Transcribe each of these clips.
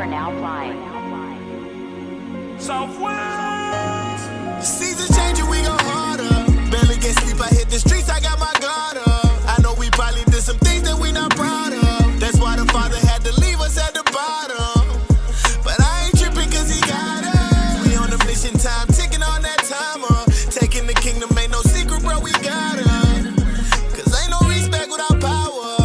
are now flying. Southwest. Seasons changing, we go harder. Barely get sleep, I hit the streets, I got my guard up. I know we probably did some things that we not proud of. That's why the Father had to leave us at the bottom. But I ain't tripping cause he got us. We on a mission, time ticking on that timer. Taking the kingdom ain't no secret, bro, we got us. Cause ain't no respect without power.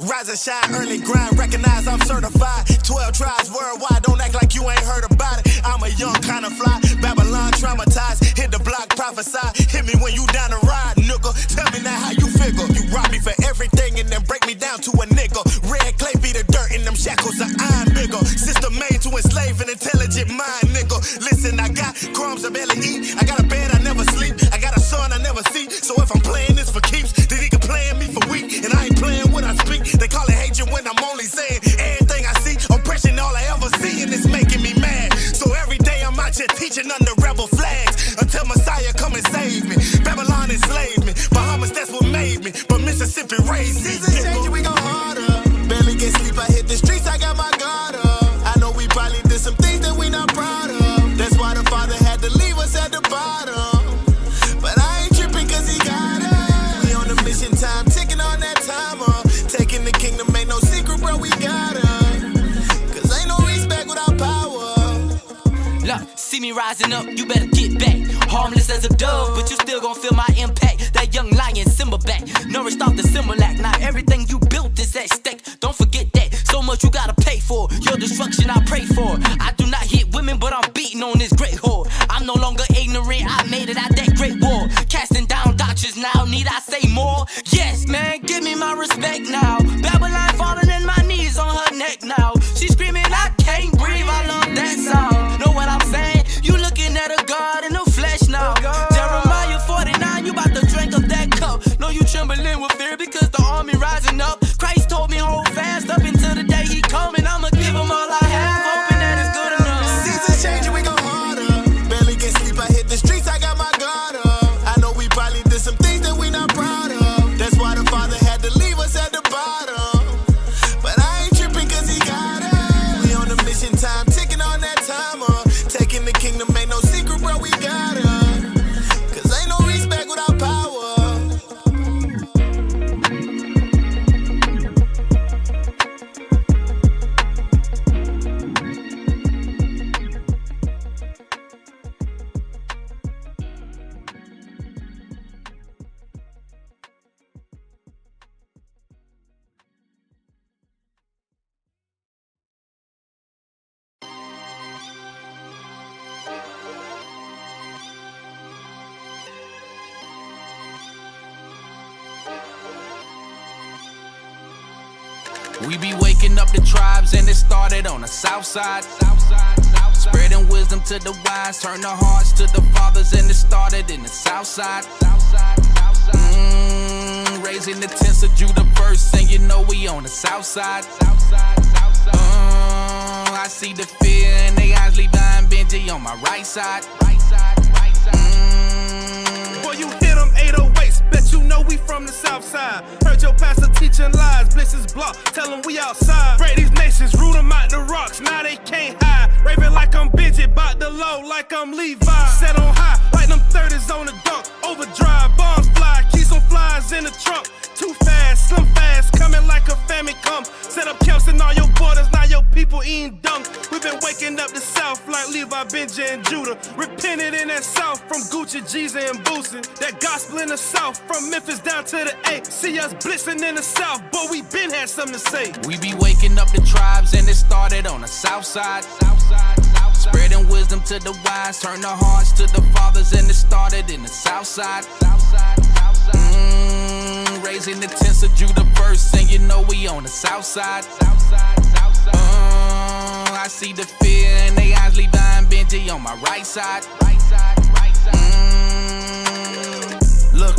Rise and shine, early grind, recognize I'm certified. 12 tribes worldwide, don't act like you ain't heard about it. I'm a young kind of fly, Babylon traumatized. Hit the block, prophesy, hit me when you down the ride, nigga. Tell me now how you figure. You rob me for everything and then break me down to a nigga. Red clay be the dirt and them shackles are iron bigger. System made to enslave an intelligent mind, nigga. Listen, I got crumbs I barely eat. I got a bed I never sleep. I got a son I never see. So if I'm playing this for keeps, then he can play me for weak. And I ain't playing what I speak. They call it hatred when I'm only saying everything I see. Oppression, all I ever see, and it's making me mad. So every day I'm out here teaching under rebel flags until Messiah come and save me. Babylon enslaved me. Bahamas, that's what made me. But Mississippi raised me. Seasons changing, we go harder. Barely get sleep, I hit the streets, I got my guard up. I know we probably did some things that we not proud of. That's why the Father had to leave us at the bottom. But I ain't tripping cause he got us. We on a mission, time ticking on that timer. Taking the kingdom ain't no secret, bro, we got us. Cause ain't no respect without power. Look, see me rising up, you better get back. Harmless as a dove, but you still gon' feel my impact. That young lion, Simba back, nourished off the Similac. Now everything you built is at stake, don't forget that. So much you gotta pay for, your destruction I pray for. I do not hit women, but I'm beating on this great whore. I'm no longer ignorant, I made it out that great war. Casting down doctrines now, need I say more? Yes, man, give me my respect now. Babylon falling in my knees on her neck now. She screaming, I can't breathe, I love that sound. Know what I'm saying? You looking at a God in the flesh now. Jeremiah 49, you about to drink up that cup. Know you trembling with fear because the army rising up. Christ told me hold fast up until the day he coming. I'ma give him all I have, hoping that it's good enough. Seasons changing, we go harder. Barely get sleep, I hit the streets, I got my guard up. I know we probably did some things that we not proud of. That's why the Father had to leave us at the bottom. But I ain't tripping cause he got us. We on a mission, time ticking on that timer. Taking the kingdom ain't no secret, bro, we got us. Cause ain't no respect without power. We be waking up the tribes and it started on the south side. Spreading wisdom to the wise, turn the hearts to the fathers, and it started in the south side. Raising the tents of Judah first, and you know we on the south side. I see the fear in they eyes, Levi and Benji on my right side. Boy, you hit them 808s, bet you know we from the south side. Heard your pastor teaching lies, blitzes block, tell them we outside. Break these nations, root them out the rocks, now they can't hide. Raving like I'm Benji, bout the low like I'm Levi. Set on high, like them 30s on the dunk. Overdrive, bombs fly, keep some flies in the trunk. Too fast, slim fast, coming like a famine come. Set up camps in all your borders, now your people eating dung. We been waking up the south like Levi, Benji, and Judah. Repented in that south from Gucci, Jeezy, and Boosie. That gospel in the south, from Memphis down to the A. See us blitzing in the south, but we been had something to say. We be waking up the tribes and it started on the south side. Spreading wisdom to the wise, turn the hearts to the fathers, and it started in the south side. Raising the tents of Judah first, and you know we on the south side. I see the fear in they eyes, Levi and Benji on my right side. Look,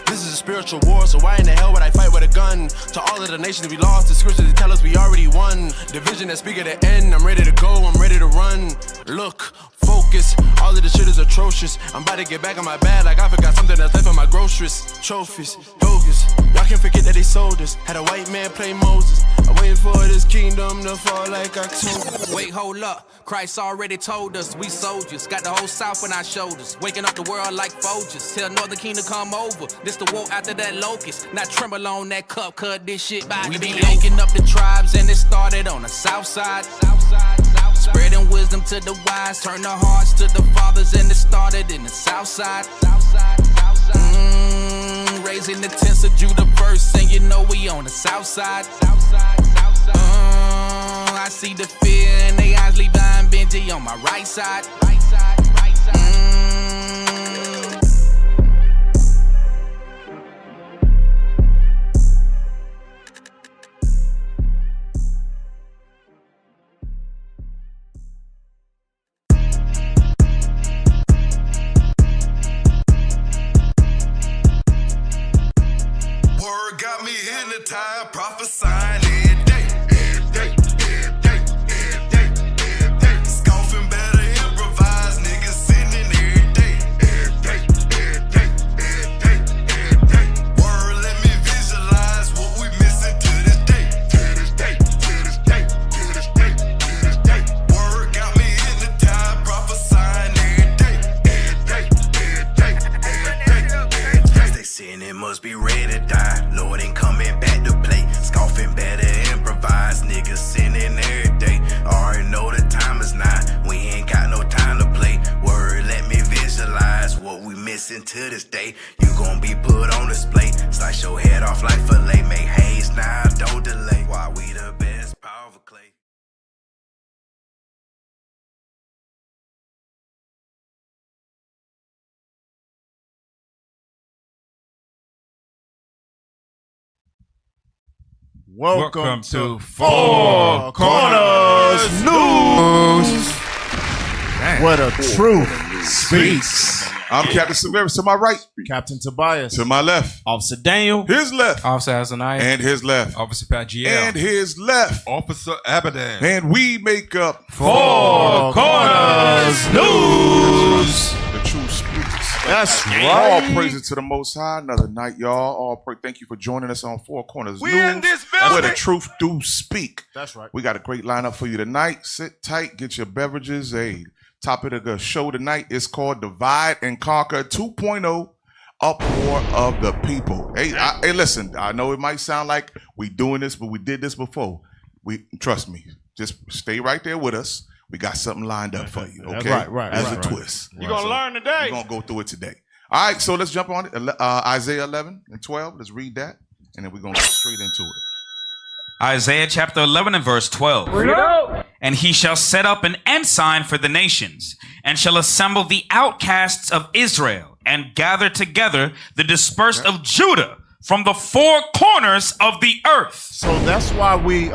this is a spiritual war, so why in the hell would I fight with a gun? To all of the nations we lost, the scriptures tell us we already won. The vision that speak at the end, I'm ready to go, I'm ready to run. Look, focus, all of the shit is atrocious. I'm about to get back on my bag like I forgot something that's left on my groceries. Trophies, bogus, y'all I can't forget that they sold us. Had a white man play Moses. I'm waiting for this kingdom to fall like October. Wait, hold up. Christ already told us we soldiers. Got the whole South on our shoulders. Waking up the world like Folgers. Tell Northern King to come over. This the war after that locust. Not tremble on that cup, cut this shit by we be waking up the tribes and it started on the south side. Spreading wisdom to the wise. Turn the hearts to the fathers and it started in the south side. Raising the tents of Judah first, and you know we on the south side. I see the fear in they eyes, Levi and Benji on my right side. Word got me hypnotized, prophesying every day, every day, every day, every day, every day. Scoffing better improvise, niggas sinning every day, every day, every day, every day, every day. Word let me visualize what we missing to this day, to this day, to this day, to this day, to this day. Word got me hypnotized, prophesying every day, every day, every day, every day, every day. They saying it must be ready to die. Lord ain't coming back to play. Scoffing better improvise. Niggas sinning every day. Already know the time is now. We ain't got no time to play. Word, let me visualize what we missing to this day. You gon' be put on display. Slice your head off like filet. Make haze now, don't delay. Why we the best, powerful clay. Welcome to Four Corners News. What a truth speaks. I'm Captain Severus to my right. Captain Tobias. To my left. Officer Daniel. His left. Officer Azaniah. And his left. Officer Pagiel. And his left. Officer Abadan. And we make up Four Corners News. The true speaks. That's right. All praises to the Most High. Another night, y'all. Thank you for joining us on Four Corners We News. in this building. Where the truth do speak. That's right. We got a great lineup for you tonight. Sit tight, get your beverages. Hey, topic of the show tonight is called Divide and Conquer 2.0, Uproar of the People. Hey, listen, I know it might sound like we doing this, but we did this before. Trust me, just stay right there with us. We got something lined up for you, okay? Right. As a twist. You're going to learn today. We're going to go through it today. All right, so let's jump on it. Isaiah 11 and 12, let's read that, and then we're going to go straight into it. Isaiah chapter 11 and verse 12. And he shall set up an ensign for the nations, and shall assemble the outcasts of Israel, and gather together the dispersed of Judah from the four corners of the earth. So that's why we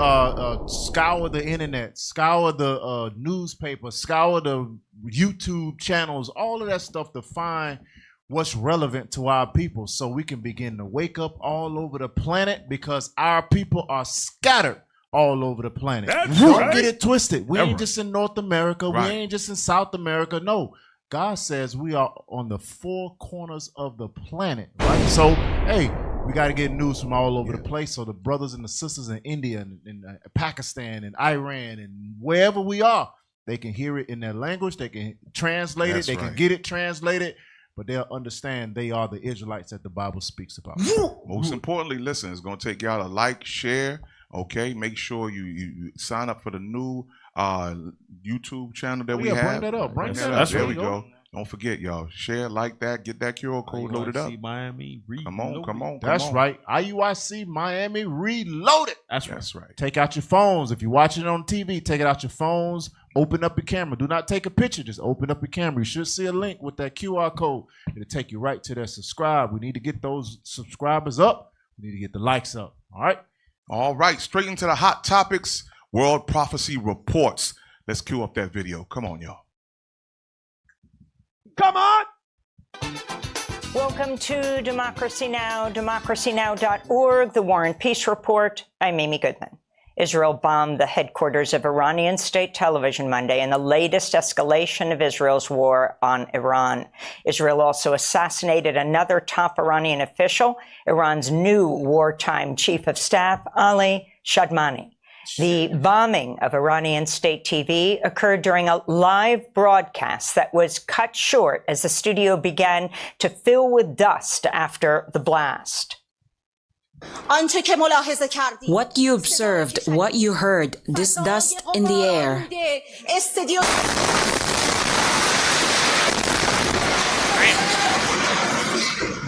scour the internet, scour the newspaper, scour the YouTube channels, all of that stuff to find what's relevant to our people so we can begin to wake up all over the planet, because our people are scattered all over the planet. Don't get it twisted. We ain't just in North America. We ain't just in South America. No. God says we are on the four corners of the planet, right? So, hey, we got to get news from all over the place. So the brothers and the sisters in India and Pakistan and Iran and wherever we are, they can hear it in their language. They can translate it. They can get it translated. But they'll understand they are the Israelites that the Bible speaks about. Most importantly, listen, it's going to take y'all to like, share, okay? Make sure you sign up for the new YouTube channel that we have. Bring that up. There we go. Don't forget, y'all. Share, like that, get that QR code loaded up. Miami Come on. That's right. IUIC Miami Reloaded. That's right. Take out your phones. If you're watching it on TV, take it out your phones. Open up your camera. Do not take a picture. Just open up your camera. You should see a link with that QR code. It'll take you right to that subscribe. We need to get those subscribers up. We need to get the likes up. All right. Straight into the hot topics. World Prophecy Reports. Let's cue up that video. Come on, y'all. Come on. Welcome to Democracy Now!, democracynow.org, the War and Peace Report. I'm Amy Goodman. Israel bombed the headquarters of Iranian state television Monday in the latest escalation of Israel's war on Iran. Israel also assassinated another top Iranian official, Iran's new wartime chief of staff, Ali Shadmani. The bombing of Iranian state TV occurred during a live broadcast that was cut short as the studio began to fill with dust after the blast. What you observed, what you heard, this dust in the air.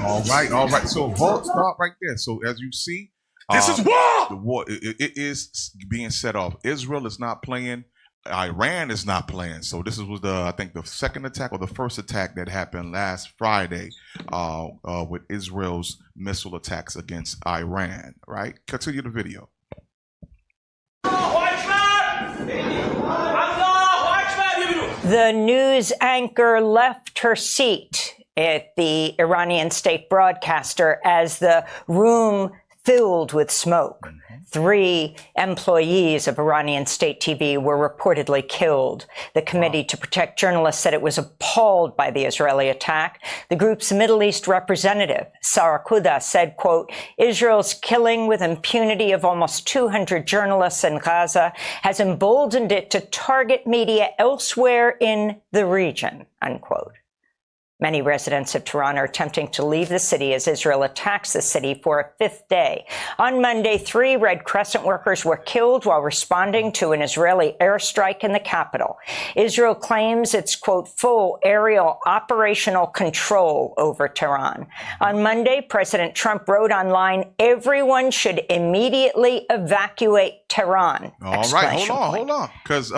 All right. So vote start right there. So as you see, This is war! The war it is being set off. Israel is not playing. Iran is not playing. So this was I think the second attack or the first attack that happened last Friday with Israel's missile attacks against Iran. Right? Continue the video. The news anchor left her seat at the Iranian state broadcaster as the room filled with smoke. 3 employees of Iranian state TV were reportedly killed. The Committee to Protect Journalists said it was appalled by the Israeli attack. The group's Middle East representative, Sarah Kuda, said, quote, Israel's killing with impunity of almost 200 journalists in Gaza has emboldened it to target media elsewhere in the region, unquote. Many residents of Tehran are attempting to leave the city as Israel attacks the city for a 5th day. On Monday, 3 Red Crescent workers were killed while responding to an Israeli airstrike in the capital. Israel claims its, quote, full aerial operational control over Tehran. On Monday, President Trump wrote online, everyone should immediately evacuate Tehran. All right, hold on. Because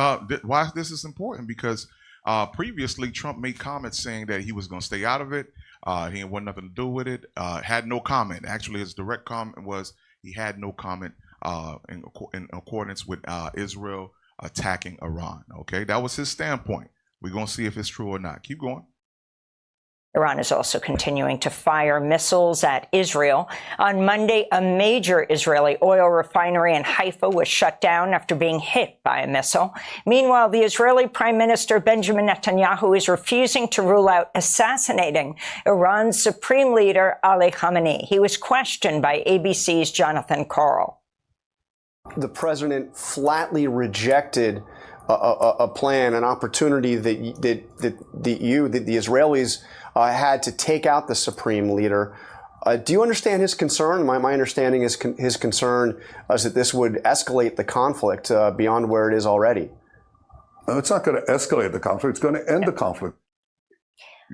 why this is important? Because previously, Trump made comments saying that he was going to stay out of it. He didn't want nothing to do with it. Had no comment. Actually, his direct comment was he had no comment in accordance with Israel attacking Iran. Okay, that was his standpoint. We're going to see if it's true or not. Keep going. Iran is also continuing to fire missiles at Israel. On Monday, a major Israeli oil refinery in Haifa was shut down after being hit by a missile. Meanwhile, the Israeli Prime Minister Benjamin Netanyahu is refusing to rule out assassinating Iran's supreme leader, Ali Khamenei. He was questioned by ABC's Jonathan Karl. The president flatly rejected a plan, an opportunity that the Israelis had to take out the supreme leader. Do you understand his concern? My understanding is his concern is that this would escalate the conflict beyond where it is already. It's not going to escalate the conflict. It's going to end the conflict.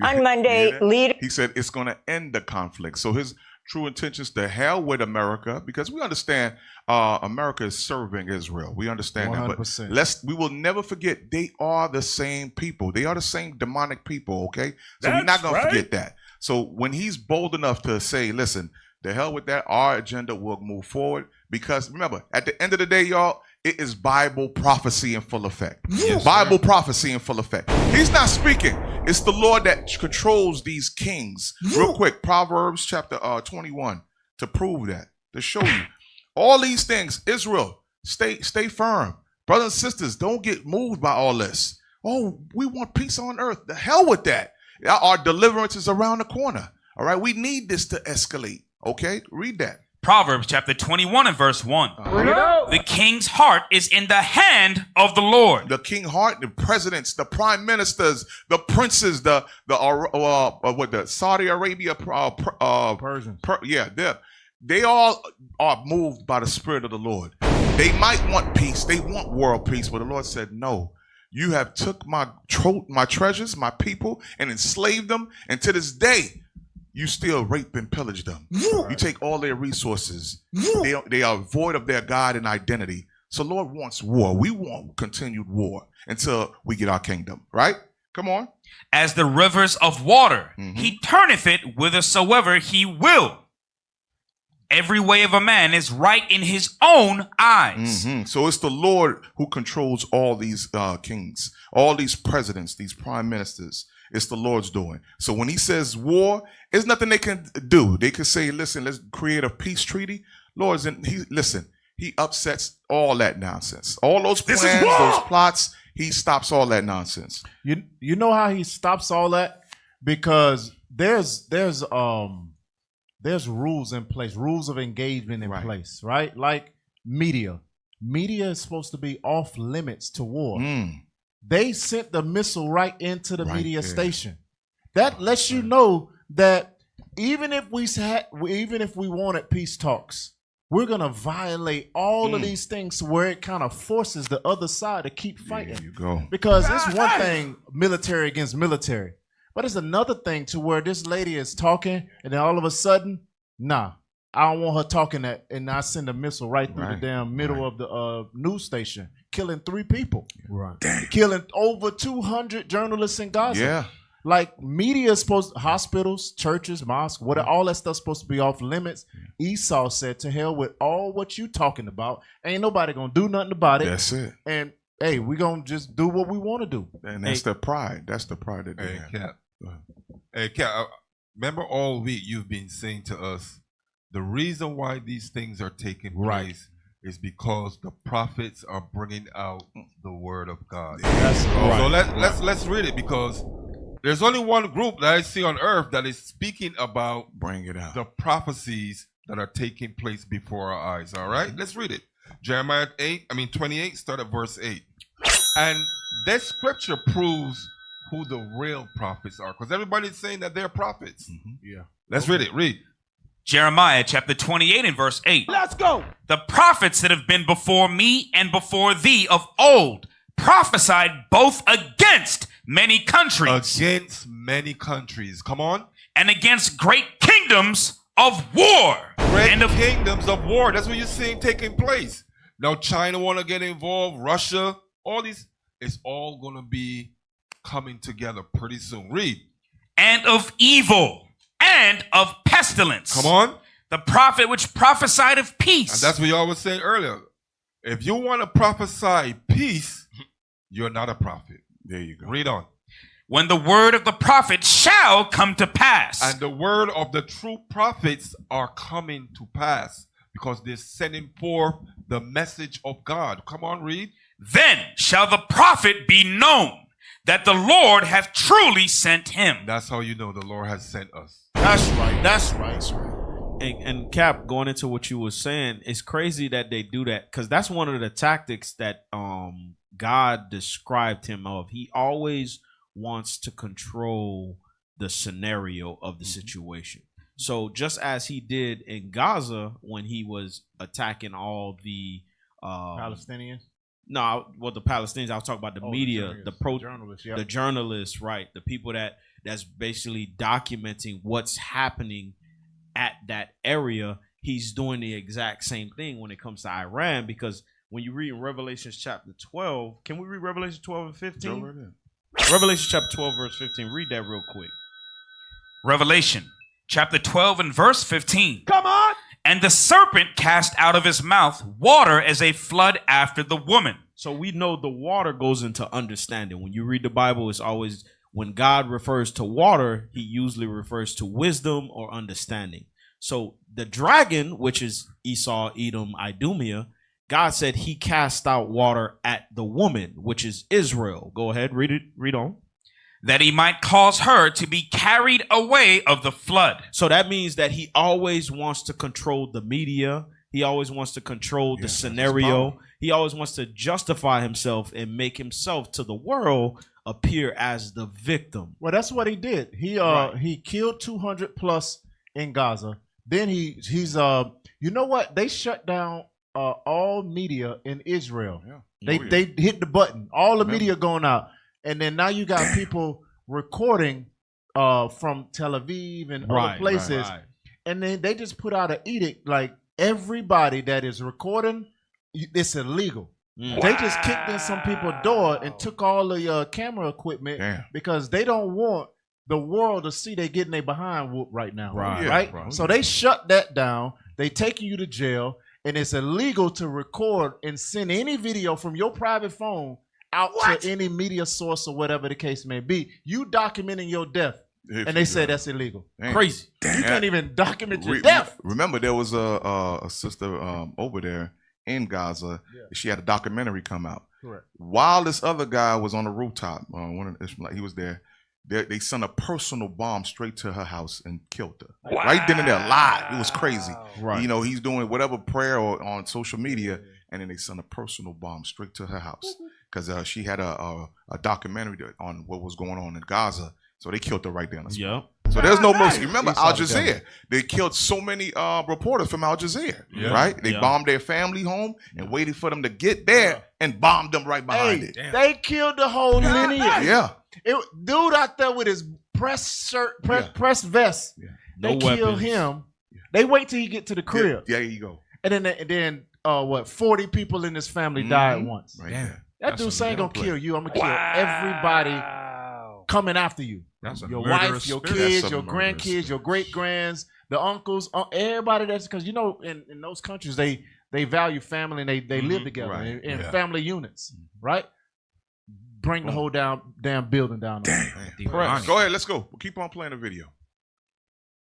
On Monday, he said it's going to end the conflict. So his true intentions, to hell with America, because we understand America is serving Israel. We understand 100%. that. But we will never forget they are the same people. They are the same demonic people, okay? So we're not going to forget that. So when he's bold enough to say, listen, the hell with that, our agenda will move forward. Because remember, at the end of the day, y'all, it is Bible prophecy in full effect. Yes, Bible prophecy in full effect. He's not speaking. It's the Lord that controls these kings. Real quick, Proverbs chapter 21, to prove that, to show you. All these things, Israel, stay firm. Brothers and sisters, don't get moved by all this. Oh, we want peace on earth. The hell with that. Our deliverance is around the corner. All right, we need this to escalate. Okay, read that. Proverbs chapter 21 and verse 1. The king's heart is in the hand of the Lord. The king heart, the presidents, the prime ministers, the princes, the Saudi Arabia, Persian. They all are moved by the Spirit of the Lord. They might want peace. They want world peace. But the Lord said, no, you have took my treasures, my people, and enslaved them. And to this day, you still rape and pillage them. You take all their resources. They are void of their God and identity. So Lord wants war. We want continued war until we get our kingdom, right? Come on. As the rivers of water, he turneth it whithersoever he will. Every way of a man is right in his own eyes. So it's the Lord who controls all these kings, all these presidents, these prime ministers. It's the Lord's doing. So when he says war, there's nothing they can do. They can say, listen, let's create a peace treaty. Lord's in, he upsets all that nonsense. All those plans, those plots, he stops all that nonsense. You know how he stops all that? Because there's rules in place, rules of engagement in place, right? Like media. Media is supposed to be off limits to war. They sent the missile right into the media station. That lets you know that even if we wanted peace talks, we're gonna violate all of these things to where it kind of forces the other side to keep fighting. There you go. Because it's one thing, military against military, but it's another thing to where this lady is talking, and then all of a sudden, nah, I don't want her talking that, and I send a missile right through the damn middle of the news station, killing 3 people, killing over 200 journalists in Gaza. Yeah. Like media is supposed, hospitals, churches, mosques, all that stuff's supposed to be off limits. Esau said, "To hell with all what you talking about. Ain't nobody gonna do nothing about it." That's it. And hey, we gonna just do what we want to do. And that's the pride. That's the pride that they have. Cap. Hey, Cap. Remember all week you've been saying to us, the reason why these things are taking place is because the prophets are bringing out the word of God. That's right. So let's read it, because there's only one group that I see on earth that is speaking about the prophecies that are taking place before our eyes. All right, let's read it. Jeremiah 28, start at verse 8. And this scripture proves who the real prophets are, because everybody's saying that they're prophets. Yeah. Let's read it. Read. Jeremiah chapter 28 and verse 8. Let's go. The prophets that have been before me and before thee of old prophesied both against many countries. Against many countries. Come on. And against great kingdoms of war. Kingdoms of war. That's what you're seeing taking place. Now China want to get involved. Russia. All these. It's all going to be coming together pretty soon. Read. And of evil. And of pestilence. Come on. The prophet which prophesied of peace. And that's what y'all was saying earlier. If you want to prophesy peace, you're not a prophet. There you go. Read on. When the word of the prophet shall come to pass. And the word of the true prophets are coming to pass, because they're sending forth the message of God. Come on, read. Then shall the prophet be known that the Lord hath truly sent him. That's how you know the Lord has sent us. That's right. That's right. And Cap, going into what you were saying, it's crazy that they do that, because that's one of the tactics that God described him of. He always wants to control the scenario of the situation. So just as he did in Gaza when he was attacking all the Palestinians. No, well, the Palestinians. I was talking about the media, journalists, the journalists, right? The people that's basically documenting what's happening at that area. He's doing the exact same thing when it comes to Iran, because when you read Revelation chapter 12, can we read Revelation 12 and 15? Revelation chapter 12, verse 15. Read that real quick. Revelation chapter 12 and verse 15. Come on. And the serpent cast out of his mouth water as a flood after the woman. So we know the water goes into understanding. When you read the Bible, it's always, when God refers to water, he usually refers to wisdom or understanding. So the dragon, which is Esau, Edom, Idumea, God said he cast out water at the woman, which is Israel. Go ahead, read it. Read on. That he might cause her to be carried away of the flood. So that means that he always wants to control the media. He always wants to control the scenario. He always wants to justify himself and make himself to the world appear as the victim. Well, that's what he did. He killed 200 plus in Gaza. Then he's you know what? They shut down all media in Israel. Yeah. They hit the button. All the media going out. And then now you got people recording from Tel Aviv and other places. And then they just put out an edict like everybody that is recording, it's illegal. They just kicked in some people's door and took all the camera equipment because they don't want the world to see they getting their behind whooped right now. Right? So they shut that down. They taking you to jail, and it's illegal to record and send any video from your private phone out to any media source or whatever the case may be. You documenting your death, and they say that's illegal. Crazy. You can't even document your death. Remember, there was a sister over there in Gaza. She had a documentary come out. Correct. While this other guy was on the rooftop, he was there. They sent a personal bomb straight to her house and killed her. Wow. Right then and there, live. It was crazy. Right. You know, he's doing whatever prayer or on social media, and then they sent a personal bomb straight to her house because she had a documentary on what was going on in Gaza. So they killed her right there on the spot. So there's no mercy. Remember Al Jazeera? They killed so many reporters from Al Jazeera, right? They bombed their family home and waited for them to get there and bombed them right behind it. They killed the whole lineage. Yeah. Dude out there with his press vest. They kill him. They wait till he get to the crib. Yeah, there you go. And then 40 people in his family died at once. Right there. That dude ain't gonna kill you. I'm gonna kill everybody coming after you. That's your wife, your kids, your grandkids, your great grands, the uncles, everybody. That's because in those countries they value family and they live together in family units, right? Bring the whole damn building down. Go ahead, let's go. We'll keep on playing the video.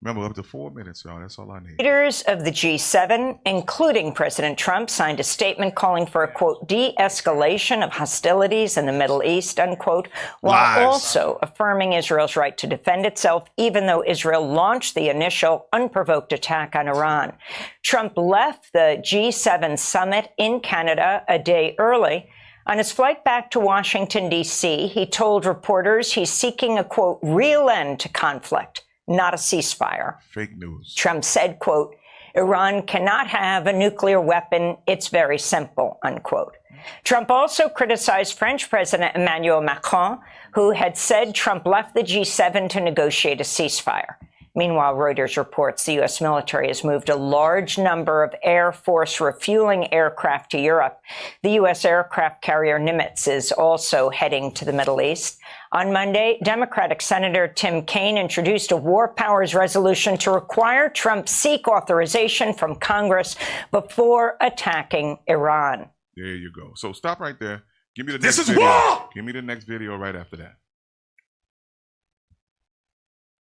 Remember, up to 4 minutes, y'all. That's all I need. Leaders of the G7, including President Trump, signed a statement calling for a, quote, de-escalation of hostilities in the Middle East, unquote, while also affirming Israel's right to defend itself, even though Israel launched the initial unprovoked attack on Iran. Trump left the G7 summit in Canada a day early. On his flight back to Washington, D.C., he told reporters he's seeking a, quote, real end to conflict, not a ceasefire. Fake news. Trump said, quote, Iran cannot have a nuclear weapon. It's very simple, unquote. Trump also criticized French President Emmanuel Macron, who had said Trump left the G7 to negotiate a ceasefire. Meanwhile, Reuters reports the U.S. military has moved a large number of Air Force refueling aircraft to Europe. The U.S. aircraft carrier Nimitz is also heading to the Middle East. On Monday, Democratic Senator Tim Kaine introduced a war powers resolution to require Trump seek authorization from Congress before attacking Iran. There you go. So stop right there. Give me the This next is video. war! Give me the next video right after that.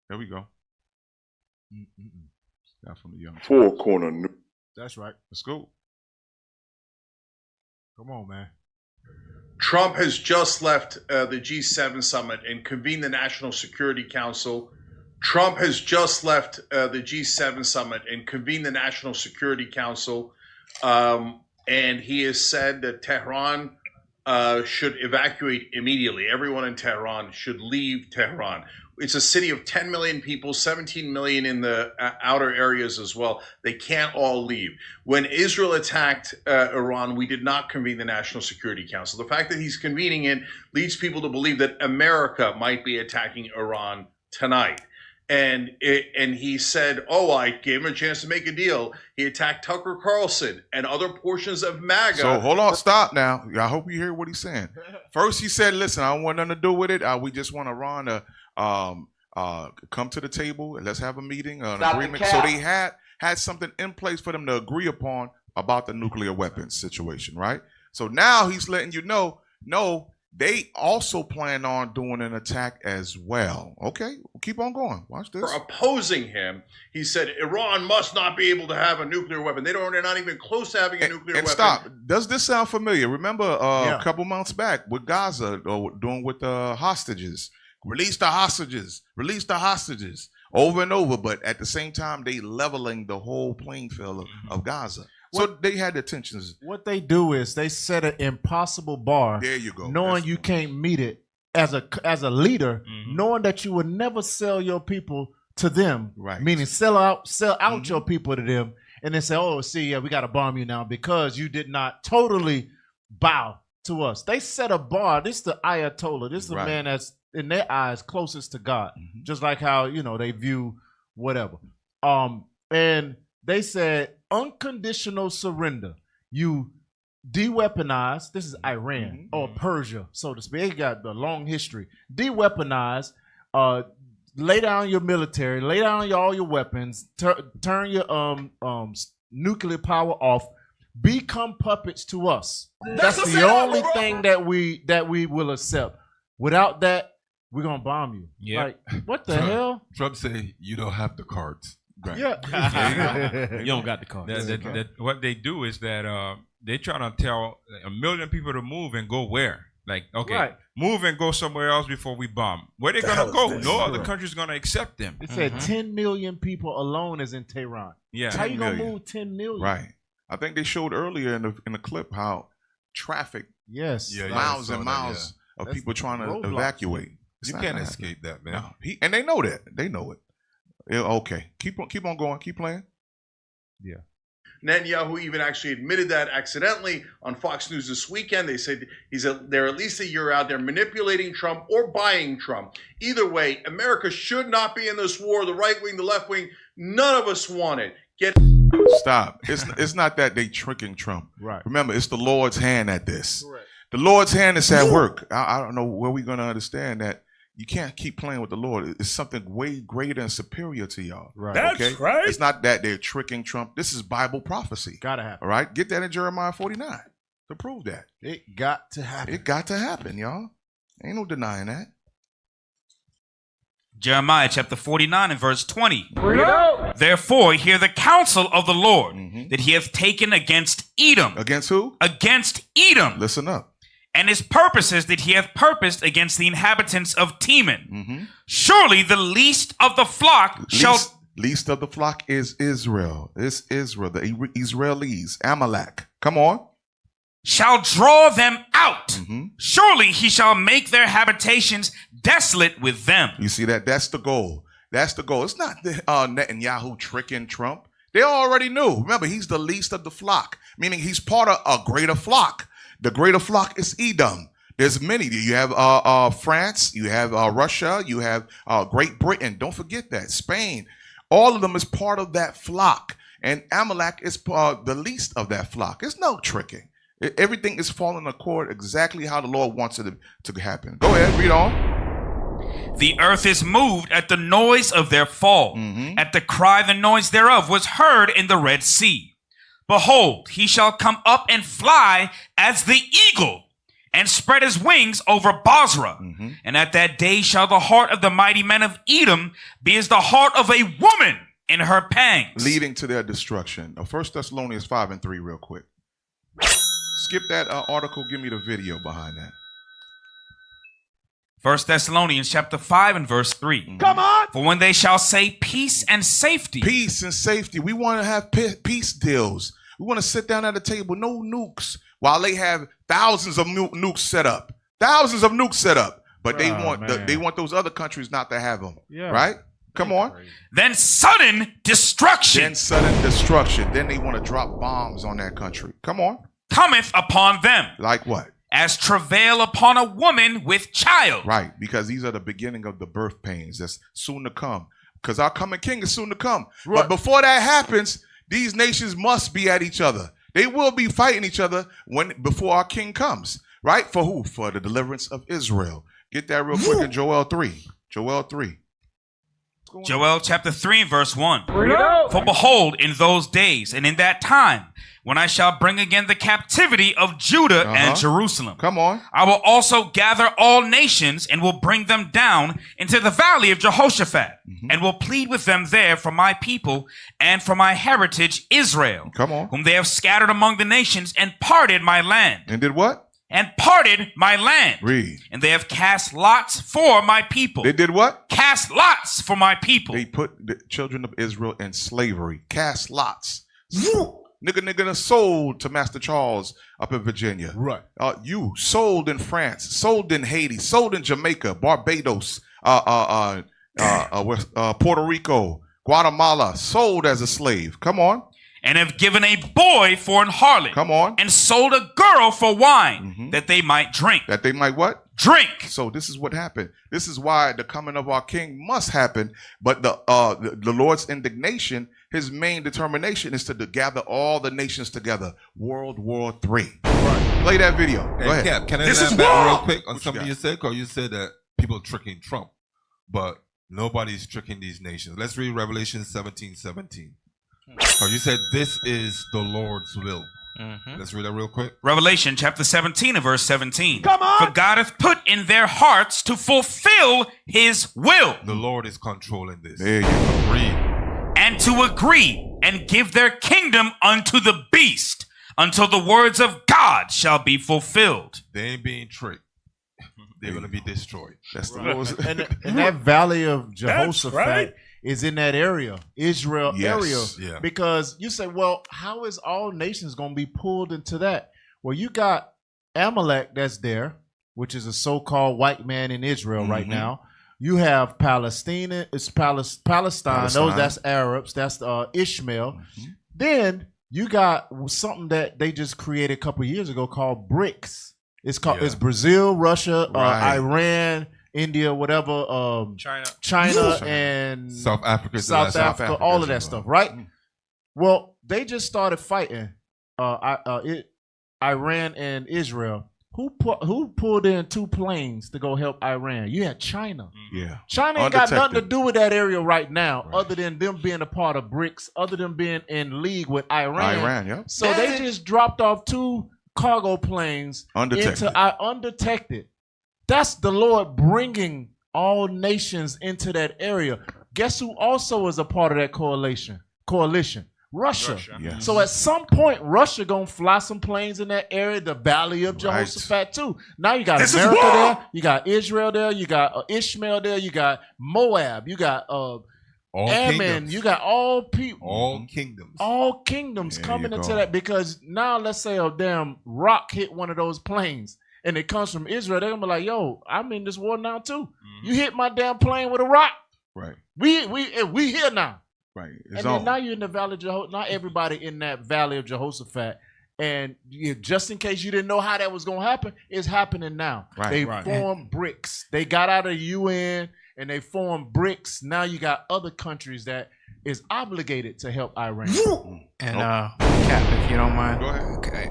There we go. That from the young. Four corner. That's right. Let's go. Come on, man. Trump has just left the G7 summit and convened the National Security Council. Trump has just left the G7 summit and convened the National Security Council. And he has said that Tehran should evacuate immediately. Everyone in Tehran should leave Tehran. It's a city of 10 million people, 17 million in the outer areas as well. They can't all leave. When Israel attacked Iran, we did not convene the National Security Council. The fact that he's convening it leads people to believe that America might be attacking Iran tonight. And he said, I gave him a chance to make a deal. He attacked Tucker Carlson and other portions of MAGA. So hold on, stop now. I hope you hear what he's saying. First, he said, listen, I don't want nothing to do with it. We just want Iran to come to the table and let's have a meeting, an agreement. So they had something in place for them to agree upon about the nuclear weapons situation, right? So now he's letting you know, no, they also plan on doing an attack as well. Okay, we'll keep on going. Watch this. For opposing him, he said Iran must not be able to have a nuclear weapon. They're not even close to having a nuclear weapon. Stop. Does this sound familiar? Remember a couple months back with Gaza doing with the hostages. Release the hostages. Release the hostages. Over and over, but at the same time, they leveling the whole playing field of Gaza. So they had the tensions. What they do is they set an impossible bar. There you go. Knowing you can't meet it as a leader, knowing that you would never sell your people to them. Right. Meaning sell out your people to them, and then say, we got to bomb you now because you did not totally bow to us. They set a bar. This is the Ayatollah. This is the man that's in their eyes closest to God. Just like how they view whatever. And they said unconditional surrender. You de-weaponize. This is Iran or Persia, so to speak. They got the long history. De-weaponize. Lay down your military. Lay down all your weapons. Turn your nuclear power off. Become puppets to us. That's the only thing that we will accept. Without that, we're gonna bomb you. Yeah. Like, what the hell? Trump say you don't have the cards. Yeah. You don't got the car. What they do is that they try to tell 1 million people to move and go where? Like, okay, move and go somewhere else before we bomb. Where they gonna go? No other country's gonna accept them. It said 10 million people alone is in Tehran. Yeah. How you gonna move 10 million? Right. I think they showed earlier in the clip how traffic, miles and miles of people trying to evacuate. You can't escape that, man. No. And they know that. They know it. Okay. Keep on going. Keep playing. Yeah. Netanyahu even actually admitted that accidentally on Fox News this weekend. They said they're at least a year out. They're manipulating Trump or buying Trump. Either way, America should not be in this war. The right wing, the left wing, none of us want it. Stop. It's not that they tricking Trump. Right. Remember, it's the Lord's hand at this. Correct. The Lord's hand is at work. I don't know where we're going to understand that. You can't keep playing with the Lord. It's something way greater and superior to y'all. Right. That's right. It's not that they're tricking Trump. This is Bible prophecy. Gotta happen. All right? Get that in Jeremiah 49 to prove that. It got to happen. It got to happen, y'all. Ain't no denying that. Jeremiah chapter 49 and verse 20. Therefore, hear the counsel of the Lord that he hath taken against Edom. Against who? Against Edom. Listen up. And his purposes that he hath purposed against the inhabitants of Teman. Surely the least of the flock Least of the flock is Israel. It's Israel, the Israelis, Amalek. Come on. Shall draw them out. Surely he shall make their habitations desolate with them. You see that? That's the goal. That's the goal. It's not the, Netanyahu tricking Trump. They already knew. Remember, he's the least of the flock, meaning he's part of a greater flock. The greater flock is Edom. There's many. You have France, you have Russia, you have Great Britain. Don't forget that. Spain. All of them is part of that flock. And Amalek is the least of that flock. It's no tricking. Everything is falling accord exactly how the Lord wants it to happen. Go ahead, read on. The earth is moved at the noise of their fall. At the cry, the noise thereof was heard in the Red Sea. Behold, he shall come up and fly as the eagle, and spread his wings over Basra. And at that day shall the heart of the mighty men of Edom be as the heart of a woman in her pangs. Leading to their destruction. 1 Thessalonians 5 and 3 real quick. Skip that article. Give me the video behind that. 1 Thessalonians chapter 5 and verse 3. Come on. For when they shall say peace and safety. Peace and safety. We want to have peace deals. We want to sit down at a table, no nukes, while they have thousands of nukes set up. Thousands of nukes set up. But they want those other countries not to have them. Yeah. Right? Come on. Then sudden destruction. Then they want to drop bombs on that country. Come on. Cometh upon them. Like what? As travail upon a woman with child. Right, because these are the beginning of the birth pains that's soon to come. Because our coming king is soon to come. Right. But before that happens, these nations must be at each other. They will be fighting each other before our king comes. Right? For who? For the deliverance of Israel. Get that real quick in Joel 3. Joel 3. Joel chapter 3 verse 1. For behold, in those days and in that time, when I shall bring again the captivity of Judah and Jerusalem. Come on. I will also gather all nations and will bring them down into the valley of Jehoshaphat and will plead with them there for my people and for my heritage Israel. Come on. Whom they have scattered among the nations and parted my land. And did what? And parted my land. Read. And they have cast lots for my people. They did what? Cast lots for my people. They put the children of Israel in slavery. Cast lots. Nigga sold to Master Charles up in Virginia. Right. You sold in France, sold in Haiti, sold in Jamaica, Barbados, Puerto Rico, Guatemala, sold as a slave. Come on. And have given a boy for an harlot. Come on. And sold a girl for wine that they might drink. That they might what? Drink. So this is what happened. This is why the coming of our king must happen. But the Lord's indignation, his main determination is to gather all the nations together. World War III. Right. Play that video. Go ahead. Cap, can I land back real quick on something you said? Because you said that people are tricking Trump, but nobody's tricking these nations. Let's read Revelation 17:17. Oh, you said this is the Lord's will. Let's read that real quick. Revelation chapter 17 and verse 17. Come on. For God hath put in their hearts to fulfill his will. The Lord is controlling this. There you go. Read. and to agree and give their kingdom unto the beast until the words of God shall be fulfilled. They ain't being tricked. They're going to be destroyed. That's the Right. Lord's. And that valley of Jehoshaphat right. is in that area, Israel area. Yeah. Because you say, well, how is all nations going to be pulled into that? Well, you got Amalek that's there, which is a so-called white man in Israel right now. You have Palestine, it's Palestine. Those that's Arabs, that's Ishmael. Then you got something that they just created a couple of years ago called BRICS. It's Brazil, Russia, Iran, India, whatever, China, and South Africa, all of that stuff, right? Well, they just started fighting Iran and Israel. Who pulled in 2 planes to go help Iran? You had China. Yeah. China ain't got nothing to do with that area right now, other than them being a part of BRICS, other than being in league with Iran. So they just dropped off 2 cargo planes undetected. That's the Lord bringing all nations into that area. Guess who also is a part of that coalition? Russia. Yes. So at some point, Russia gonna fly some planes in that area, the Valley of Jehoshaphat too. Now you got America there, you got Israel there, you got Ishmael there, you got Moab, you got Ammon, you got all people, all kingdoms coming into that, because now let's say a damn rock hit one of those planes and it comes from Israel, they're gonna be like, yo, I'm in this war now too. You hit my damn plane with a rock. Right. We here now. Right. And then now you're in the Valley of Jehoshaphat. Not everybody in that Valley of Jehoshaphat. And just in case you didn't know how that was going to happen, it's happening now. Right. They formed BRICS. They got out of the UN and they formed BRICS. Now you got other countries that is obligated to help Iran. And Cap, if you don't mind. Go ahead. Okay.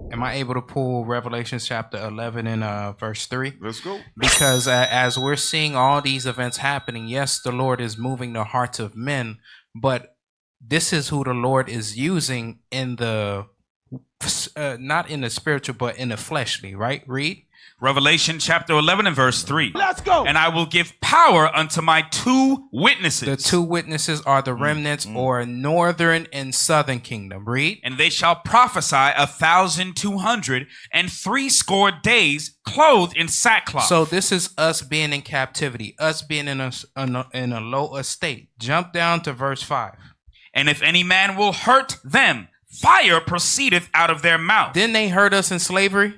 Am I able to pull Revelation chapter 11 and verse 3? Let's go. Because as we're seeing all these events happening, yes, the Lord is moving the hearts of men, but this is who the Lord is using in the not in the spiritual, but in the fleshly, right? Read. Revelation chapter 11 and verse 3. Let's go. And I will give power unto my 2 witnesses. The 2 witnesses are the remnants or northern and southern kingdom. Read. And they shall prophesy 1,260 days, clothed in sackcloth. So this is us being in captivity, us being in a low estate. Jump down to verse 5. And if any man will hurt them, fire proceedeth out of their mouth. Didn't they hurt us in slavery?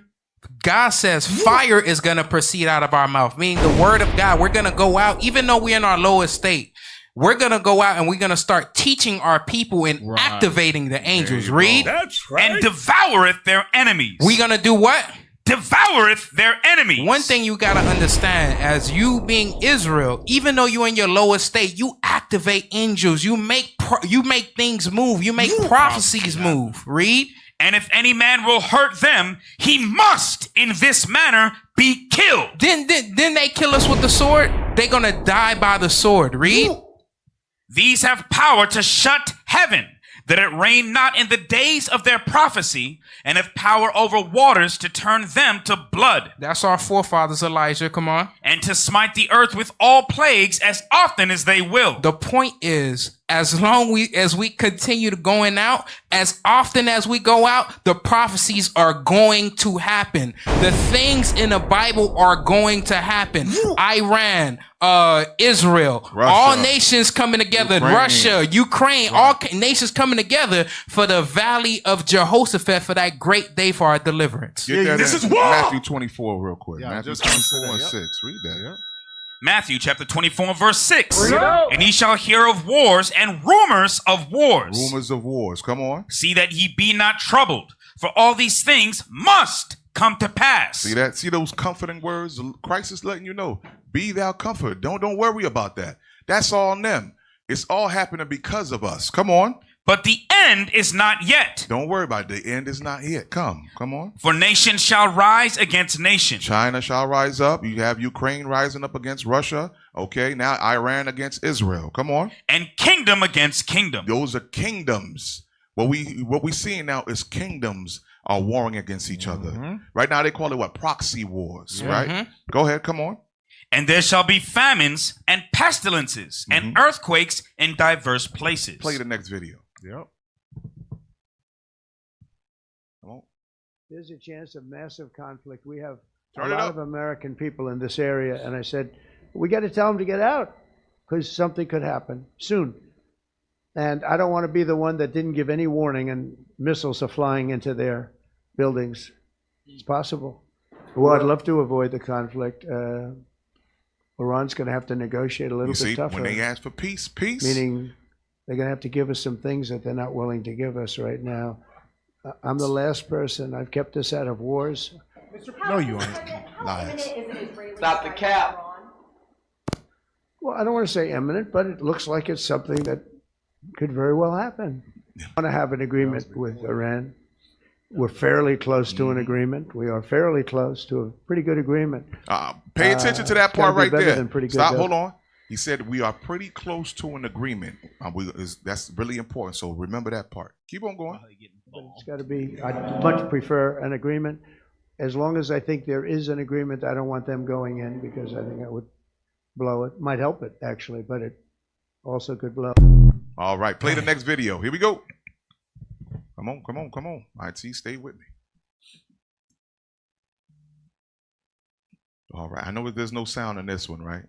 God says fire is going to proceed out of our mouth, meaning the word of God. We're going to go out, even though we're in our lowest state. We're going to go out and we're going to start teaching our people and activating the angels. Read. That's right. And devoureth their enemies. We're going to do what? Devoureth their enemies. One thing you got to understand, as you being Israel, even though you're in your lowest state, you activate angels. You make things move. You make prophecies move. Read. And if any man will hurt them, he must in this manner be killed. Didn't they kill us with the sword? They're going to die by the sword. Read. These have power to shut heaven, that it rain not in the days of their prophecy, and have power over waters to turn them to blood. That's our forefathers, Elijah. Come on. And to smite the earth with all plagues as often as they will. The point is, as long as we continue to going out, as often as we go out, the prophecies are going to happen. The things in the Bible are going to happen. Iran, Israel, Russia, all nations coming together. Russia, Ukraine, all nations coming together for the Valley of Jehoshaphat for that great day for our deliverance. This is Matthew 24 real quick. Yeah, Matthew 24 and 6. Read that. Yeah. Matthew chapter 24 verse 6. And ye shall hear of wars and rumors of wars. Rumors of wars. Come on. See that ye be not troubled, for all these things must come to pass. See that? See those comforting words? Christ is letting you know. Be thou comforted. Don't worry about that. That's all on them. It's all happening because of us. Come on. But the end is not yet. Don't worry about it. The end is not yet. Come on. For nation shall rise against nation. China shall rise up. You have Ukraine rising up against Russia. Okay, now Iran against Israel. Come on. And kingdom against kingdom. Those are kingdoms. What we seeing now is kingdoms are warring against each other. Right now they call it what? Proxy wars, right? Go ahead, come on. And there shall be famines and pestilences and earthquakes in diverse places. Play the next video. Yep. Come on. There's a chance of massive conflict. We have Turn a it lot up. of American people in this area, and I said, we got to tell them to get out because something could happen soon. And I don't want to be the one that didn't give any warning and missiles are flying into their buildings. It's possible. Well, I'd love to avoid the conflict. Iran's going to have to negotiate a little You bit see, tougher. when they ask for peace, Meaning they're going to have to give us some things that they're not willing to give us right now. I'm the last person. I've kept us out of wars. No, you ain't. Lies. Stop the cap. Well, I don't want to say imminent, but it looks like it's something that could very well happen. I want to have an agreement with Iran. We're fairly close to an agreement. We are fairly close to a pretty good agreement. Pay attention to that it's gotta part be right better there. than pretty good, Stop. though. Hold on. He said we are pretty close to an agreement. That's really important. So remember that part. Keep on going. But it's got to be, I'd much prefer an agreement. As long as I think there is an agreement, I don't want them going in because I think that would blow it. Might help it, actually, but it also could blow. All right. Play the next video. Here we go. Come on, come on, come on. IT, stay with me. All right. I know there's no sound in this one, right?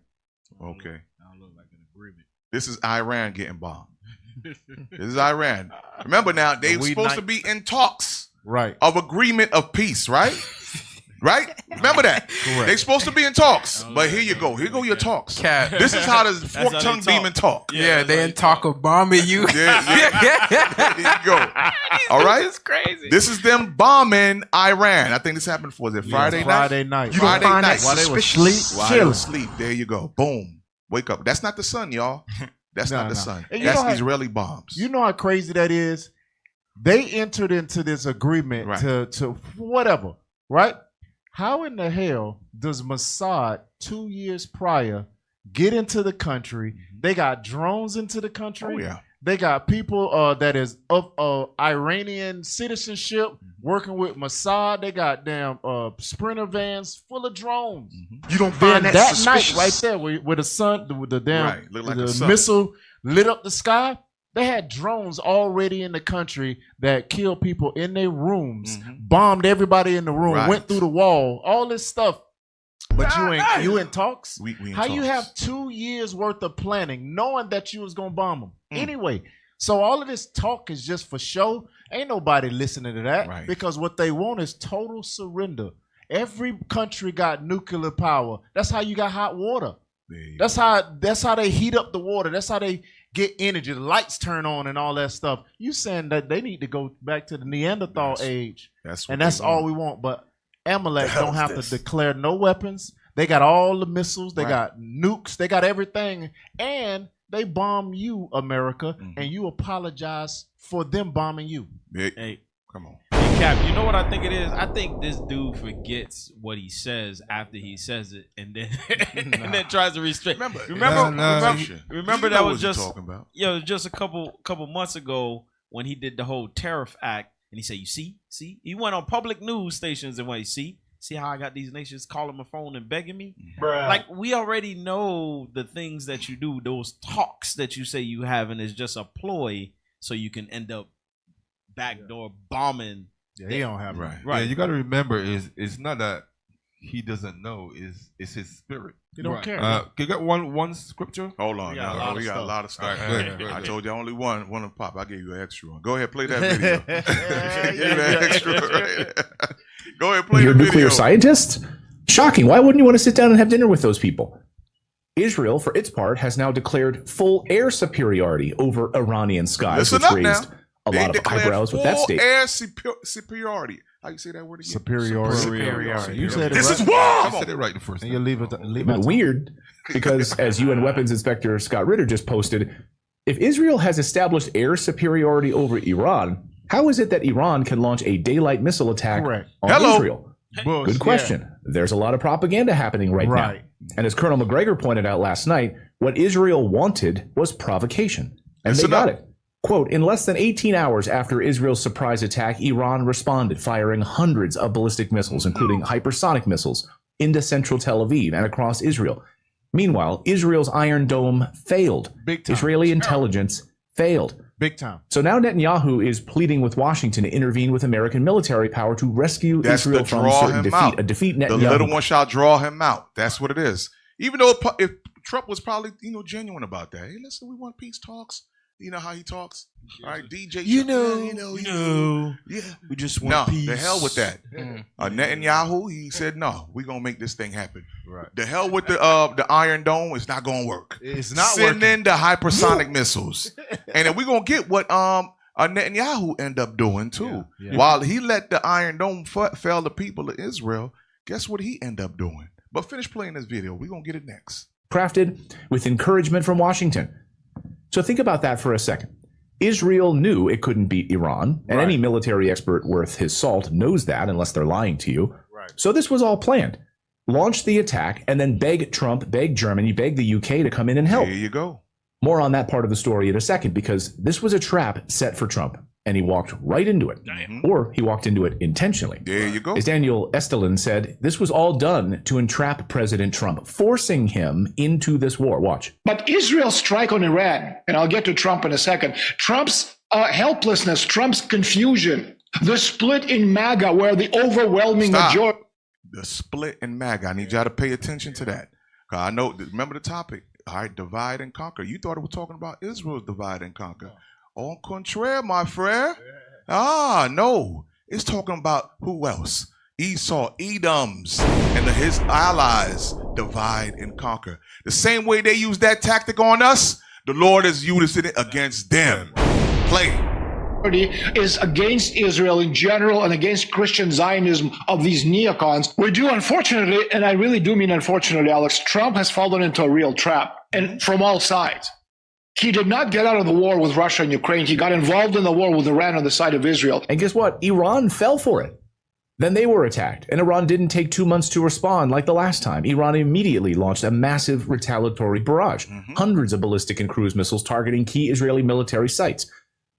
Okay. I look like an agreement. This is Iran getting bombed. This is Iran. Remember now, they were supposed to be in talks of agreement of peace, right? Right? Remember that. Correct. They're supposed to be in talks. But here you go. Here go your talks. This is how the fork-tongued demon talk. Yeah, they in talk of bombing you. There you go. All right? This is crazy. This is them bombing Iran. I think this happened for, was it Friday night? Friday night. Friday night. While they were asleep. While they were asleep. There you go. Boom. Wake up. That's not the sun, y'all. That's not the sun. And you That's know how- Israeli bombs. You know how crazy that is? They entered into this agreement to whatever, right? How in the hell does Mossad 2 years prior get into the country? They got drones into the country. Oh, yeah. They got people that is of Iranian citizenship working with Mossad. They got damn Sprinter vans full of drones. You don't Then find that that suspicious? night right there where the sun, the damn Right, look like a the sun. missile lit up the sky. They had drones already in the country that killed people in their rooms, bombed everybody in the room, Right. went through the wall, all this stuff. But you in talks? We in How you talks. have 2 years worth of planning, knowing that you was gonna bomb them anyway? So all of this talk is just for show. Ain't nobody listening to that because what they want is total surrender. Every country got nuclear power. That's how you got hot water. That's how they heat up the water. That's how they get energy. The lights turn on and all that stuff. You saying that they need to go back to the Neanderthal age. That's what and that's they all want. we want. But Amalek The hell don't is have this? to declare no weapons. They got all the missiles. They Right. got nukes. They got everything. And they bomb you, America, and you apologize for them bombing you. Hey, come on. Hey, Cap, you know what I think it is? I think this dude forgets what he says after he says it, and then and then tries to restrict. Remember he that know was what just you're talking about. just a couple months ago when he did the whole tariff act, and he said, "You see, he went on public news stations and went, see how I got these nations calling my phone and begging me." Bruh. Like, we already know the things that you do, those talks that you say you have, and it's just a ploy so you can end up backdoor bombing. Yeah, he don't have Right. Right. Yeah, you got to remember it's not that he doesn't know. It's his spirit. He don't care. Can you get one scripture? Hold on. We got now. a lot We of got a stuff. lot of stuff. All right, go ahead. I told you only one to pop. I gave you an extra one. Go ahead, play that video. Give you that extra right there. Go ahead, play You're a the video. nuclear scientist? Shocking. Why wouldn't you want to sit down and have dinner with those people? Israel, for its part, has now declared full air superiority over Iranian skies, Listen which up now. raised a lot of declared eyebrows with that full statement. air superiority. How you say that word again? Superiority. You said it This right. is war. I said it right the first And time. you leave it. A bit weird, because as UN Weapons Inspector Scott Ritter just posted, if Israel has established air superiority over Iran, how is it that Iran can launch a daylight missile attack on Israel? Bush, Good question. There's a lot of propaganda happening right now. And as Colonel McGregor pointed out last night, what Israel wanted was provocation. And they got it. Quote, in less than 18 hours after Israel's surprise attack, Iran responded, firing hundreds of ballistic missiles, including hypersonic missiles, into central Tel Aviv and across Israel. Meanwhile, Israel's Iron Dome failed. Big time. Israeli intelligence failed. Big time. So now Netanyahu is pleading with Washington to intervene with American military power to rescue Israel from certain defeat. A defeat Netanyahu. The little one shall draw him out. That's what it is. Even though if Trump was probably genuine about that. Hey, listen, we want peace talks. You know how he talks. All right, DJ. You know. Yeah. We just want peace. The hell with that. Netanyahu, he said, no, we're going to make this thing happen. Right. The hell with the Iron Dome. It's not going to work. It's not Send working. in the hypersonic missiles. And then we're going to get what Netanyahu end up doing, too. Yeah. While he let the Iron Dome fail the people of Israel, guess what he end up doing? But finish playing this video. We're going to get it next. Crafted with encouragement from Washington. So think about that for a second. Israel knew it couldn't beat Iran, and any military expert worth his salt knows that unless they're lying to you. Right. So this was all planned. Launch the attack and then beg Trump, beg Germany, beg the UK to come in and help. There you go. More on that part of the story in a second, because this was a trap set for Trump, and he walked right into it. Or he walked into it intentionally. There you go. As Daniel Estelin said, this was all done to entrap President Trump, forcing him into this war. Watch. But Israel's strike on Iran, and I'll get to Trump in a second, Trump's helplessness, Trump's confusion, the split in MAGA where the overwhelming majority... The split in MAGA. I need y'all to pay attention to that. I know, remember the topic. All right, divide and conquer. You thought it was talking about Israel's divide and conquer. Au contraire, my friend. No. It's talking about who else? Esau, Edoms, and his allies divide and conquer. The same way they use that tactic on us, the Lord is using it against them. Play. Is against Israel in general and against Christian Zionism of these neocons. We do, unfortunately, and I really do mean unfortunately, Alex, Trump has fallen into a real trap, and from all sides. He did not get out of the war with Russia and Ukraine. He got involved in the war with Iran on the side of Israel. And guess what? Iran fell for it. Then they were attacked, and Iran didn't take 2 months to respond like the last time. Iran immediately launched a massive retaliatory barrage, hundreds of ballistic and cruise missiles targeting key Israeli military sites.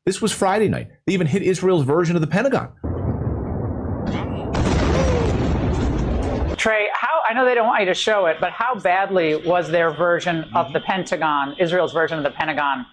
This was Friday night. They even hit Israel's version of the Pentagon. Trey, I know they don't want you to show it, but how badly was their version of the Pentagon, Israel's version of the Pentagon,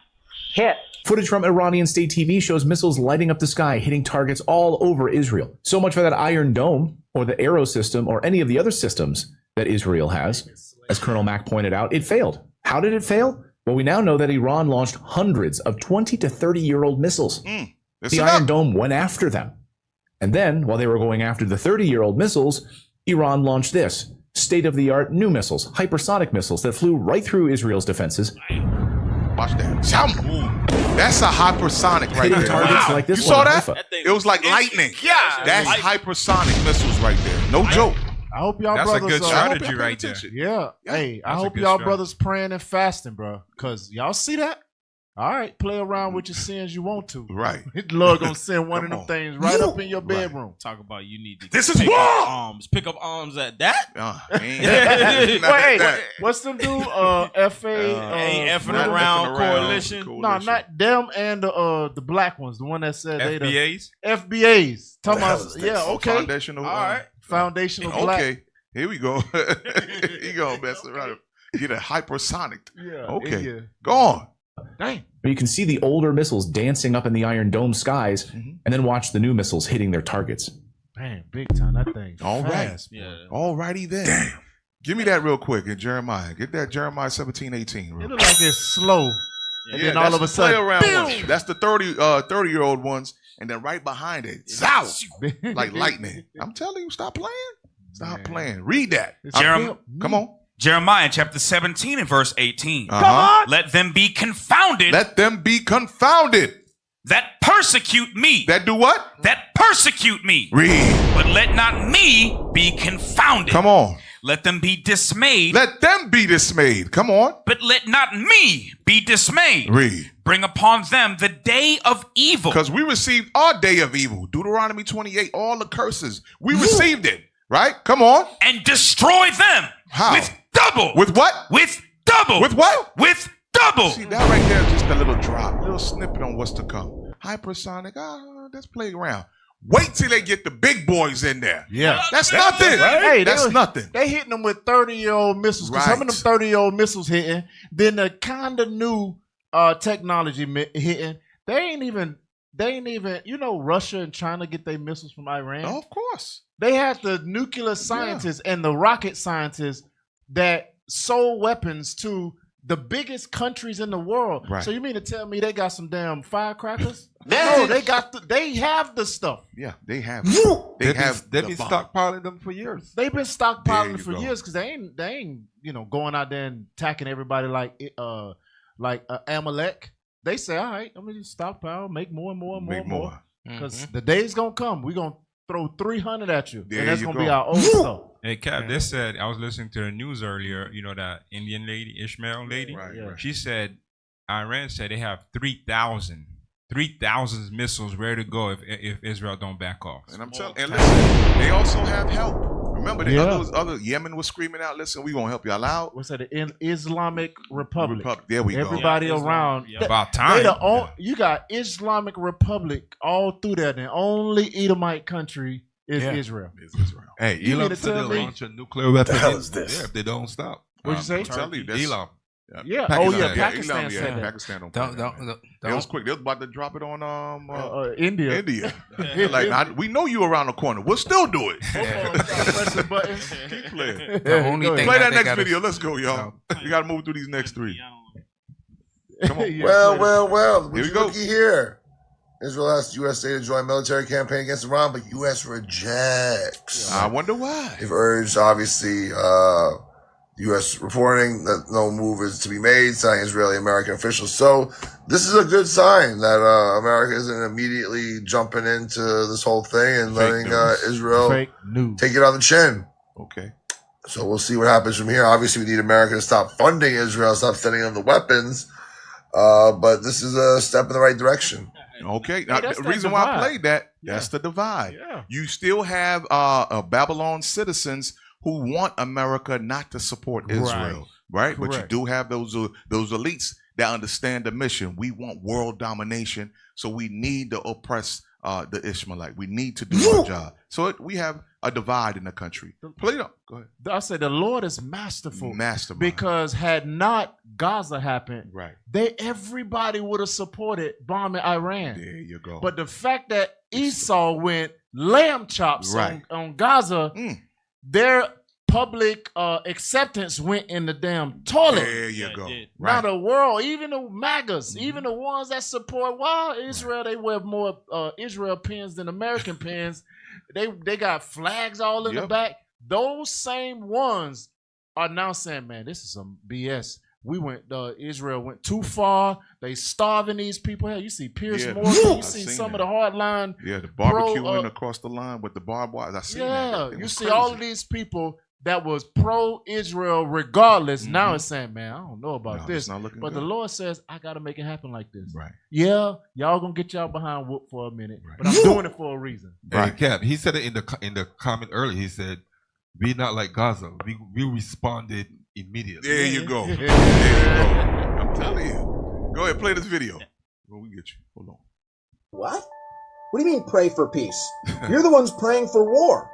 hit? Footage from Iranian state TV shows missiles lighting up the sky, hitting targets all over Israel. So much for that Iron Dome, or the Arrow system, or any of the other systems that Israel has. As Colonel Mack pointed out, it failed. How did it fail? Well, we now know that Iran launched hundreds of 20 to 30-year-old missiles. The Iron Dome went after them. And then, while they were going after the 30-year-old missiles, Iran launched this, state-of-the-art new missiles, hypersonic missiles that flew right through Israel's defenses. Watch that. That's a hypersonic right there. Targets like this you saw that? Haifa. It was like lightning. Yeah. That's hypersonic missiles right there. No joke. I hope y'all That's brothers. a good strategy right there. Yeah. Hey, I That's a hope good y'all strategy. brothers praying and fasting, bro. Because y'all see that? All right, play around with your sins you want to. Right. The Lord gonna send one of them things right up in your bedroom. Talk about you need to This is pick war! up arms. Pick up arms at that? Wait, what's them do? FA ain't effing around coalition. No, not them and the black ones. The one that said FBAs? FBAs. Talking about Oh, okay. Foundational. All right. Foundational black. Okay. Here we go. You gonna mess around. Get a hypersonic. Yeah. Okay. Yeah. Go on. Dang. You can see the older missiles dancing up in the Iron Dome skies, and then watch the new missiles hitting their targets. Man, big time. That thing. All right. fast, bro. All righty then. Damn. Give me that real quick in Jeremiah. Get that Jeremiah 17:18. It look like it's slow. And then all that's of a the play sudden, around ones. That's the 30-year-old ones, and then right behind it, zow, like lightning. I'm telling you, stop playing. Stop playing. Read that. Come on. Jeremiah chapter 17 and verse 18. Come on. Let them be confounded. Let them be confounded. That persecute me. That do what? That persecute me. Read. But let not me be confounded. Come on. Let them be dismayed. Let them be dismayed. Come on. But let not me be dismayed. Read. Bring upon them the day of evil. Because we received our day of evil. Deuteronomy 28, all the curses. We received it. Right? Come on. And destroy them. How? With double. With what? With double. With what? With double. See, that right there is just a little drop, little snippet on what's to come. Hypersonic, let's play around. Wait till they get the big boys in there. Yeah. That's nothing. Right? Hey, that's nothing. They hitting them with 30-year-old missiles. Right. Some of them 30-year-old missiles hitting. Then the kind of new technology hitting. They ain't even, Russia and China get their missiles from Iran. Oh, of course. They had the nuclear scientists and the rocket scientists that sold weapons to the biggest countries in the world. Right. So you mean to tell me they got some damn firecrackers? No, they have the stuff. Yeah, they have. They've been stockpiling them for years. They've been stockpiling them for years because they ain't going out there and attacking everybody like Amalek. They say, all right, I'm gonna just stockpile, make more and more and more. Because the day's gonna come. We're gonna throw 300 at you. And that's gonna be our old stuff. Hey, Cap, they said, I was listening to the news earlier, that Indian lady, Ishmael lady. Right. She said, Iran said they have 3,000 missiles ready to go if Israel don't back off. And I'm telling you, and listen, they also have help. Remember, other Yemen was screaming out, listen, we gonna help y'all out. What's that? The Islamic Republic. There we go. Everybody around. Yeah. About time. You got Islamic Republic all through there. The only Edomite country is Israel. Hey, Elam said they'll launch a nuclear weapon. If they don't stop. What'd you say? Tell you, Elam. Yeah. Pakistan said that. Pakistan don't. It was quick. They was about to drop it on India. Like we know you around the corner. We'll still do it. Pressing buttons. Keep playing. Play that next video. Let's go, y'all. We got to move through these next three. Come on. Well. Here we go. Looky here. Israel asks USA to join military campaign against Iran, but U.S. rejects. I wonder why. They've urged, obviously, U.S. reporting that no move is to be made, citing Israeli-American officials. So this is a good sign that America isn't immediately jumping into this whole thing and letting Israel take it on the chin. Okay. So we'll see what happens from here. Obviously, we need America to stop funding Israel, stop sending them the weapons. But this is a step in the right direction. Okay. Now, the reason why I played that's the divide. Yeah. You still have Babylon citizens who want America not to support Israel, right? But you do have those elites that understand the mission. We want world domination, so we need to oppress the Ishmaelite. We need to do our job. So we have a divide in the country. Play it up. Go ahead. I said the Lord is masterful. Mastermind. Because had not Gaza happened, right, everybody would have supported bombing Iran. There you go. But the fact that Esau went lamb chops on Gaza, their public acceptance went in the damn toilet. There you go. Now the world, even the MAGAs, even the ones that support Israel, they wear more Israel pins than American pins. They got flags all in the back. Those same ones are now saying, man, this is some BS. Israel went too far. They starving these people. Hey, you see Pierce Morgan. You see some of the hardline. Yeah, the barbecuing across the line with the barbed wire. I seen that. You see all of these people that was pro-Israel regardless. Now it's saying, man, I don't know about this. But good. The Lord says, I got to make it happen like this. Right. Yeah, y'all going to get y'all behind whoop for a minute. Right. But I'm doing it for a reason. Right, Cap. He said it in the comment earlier. He said, be not like Gaza. We responded immediately. There you go. There you go. I'm telling you. Go ahead, play this video. Well, we get you. Hold on. What? What do you mean pray for peace? You're the ones praying for war.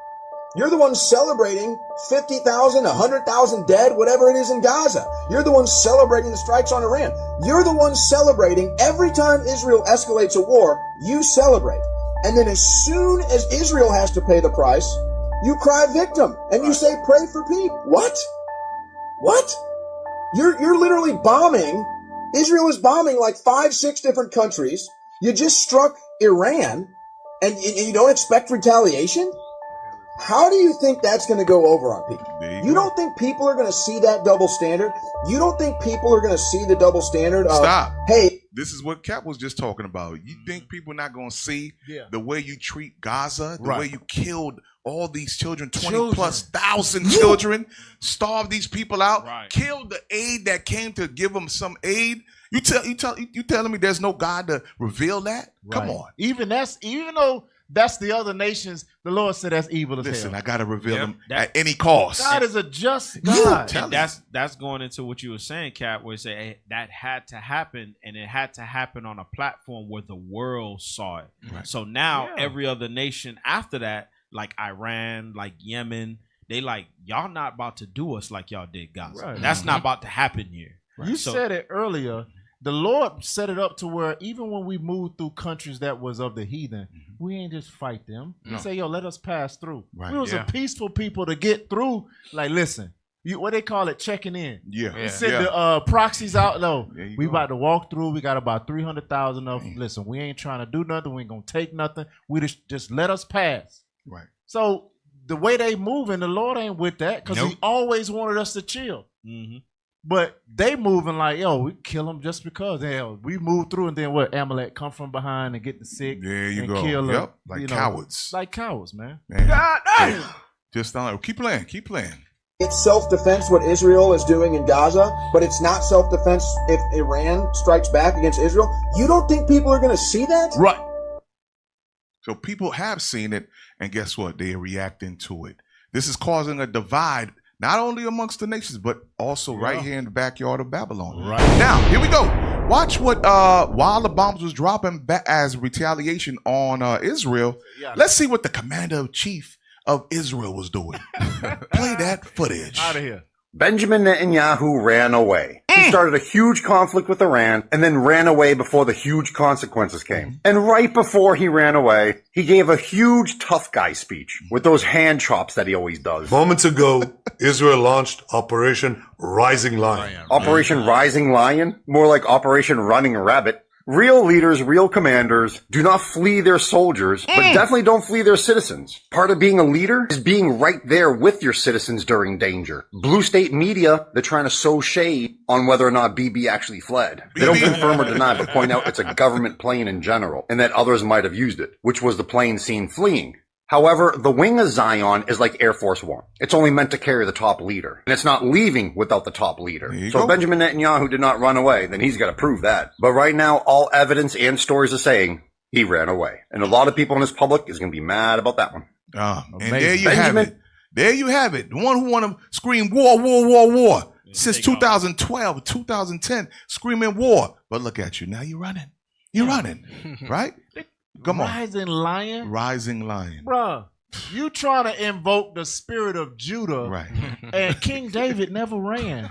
You're the ones celebrating 50,000, 100,000 dead, whatever it is in Gaza. You're the ones celebrating the strikes on Iran. You're the ones celebrating every time Israel escalates a war, you celebrate. And then as soon as Israel has to pay the price, you cry victim and you say pray for peace. What? What? You're literally bombing. Israel is bombing like 5-6 different countries. You just struck Iran and you don't expect retaliation? How do you think that's going to go over on people? You don't think people are going to see that double standard? You don't think people are going to see the double standard of, Stop. Hey. This is what Cap was just talking about. You think people are not going to see the way you treat Gaza, the way you killed all these children, 20,000+ children, starved these people out, killed the aid that came to give them some aid. You telling me there's no God to reveal that? Come on. Even though that's the other nations. The Lord said that's evil as Listen, hell. I got to reveal them at any cost. God is a just God. And that's going into what you were saying, Cap, where you say hey, that had to happen, and it had to happen on a platform where the world saw it. Right. So now every other nation after that, like Iran, like Yemen, they like, y'all not about to do us like y'all did Gaza. Right. That's not about to happen here. You said it earlier. The Lord set it up to where even when we moved through countries that was of the heathen, we ain't just fight them. We say, yo, let us pass through. Right. We was a peaceful people to get through. Like, listen, what they call it, checking in. Yeah. Send the proxies out. No, we about to walk through. We got about 300,000 of them. Listen, we ain't trying to do nothing. We ain't going to take nothing. We just let us pass. Right. So the way they moving, the Lord ain't with that because he always wanted us to chill. Mm-hmm. But they moving like, yo, we kill them just because. Hell, we move through and then what? Amalek come from behind and get the sick. There you and go. Kill them, Like cowards. Like cowards, man. God, just not, keep playing. It's self-defense what Israel is doing in Gaza, but it's not self-defense if Iran strikes back against Israel. You don't think people are going to see that? Right. So people have seen it, and guess what? They are reacting to it. This is causing a divide, not only amongst the nations, but also right here in the backyard of Babylon. Right. Now, here we go. Watch what, while the bombs was dropping back as retaliation on Israel, let's see what the commander-in-chief of Israel was doing. Play that footage. Out of here. Benjamin Netanyahu ran away. He started a huge conflict with Iran and then ran away before the huge consequences came. And right before he ran away, he gave a huge tough guy speech with those hand chops that he always does. Moments ago, Israel launched Operation Rising Lion. Operation Rising Lion? More like Operation Running Rabbit. Real leaders, real commanders do not flee their soldiers, but definitely don't flee their citizens. Part of being a leader is being right there with your citizens during danger. Blue state media, they're trying to sow shade on whether or not BB actually fled. They don't confirm or deny, but point out it's a government plane in general, and that others might have used it, which was the plane seen fleeing. However, the wing of Zion is like Air Force One. It's only meant to carry the top leader, and it's not leaving without the top leader. So if Benjamin Netanyahu did not run away, then he's got to prove that. But right now, all evidence and stories are saying he ran away. And a lot of people in this public is going to be mad about that one. And there you have it. There you have it. The one who want to scream war, war, war, war. Since 2012, 2010, screaming war. But look at you. Now you're running. You're running, right? Come on. Rising lion? Rising lion. Bruh, you trying to invoke the spirit of Judah. Right. And King David never ran.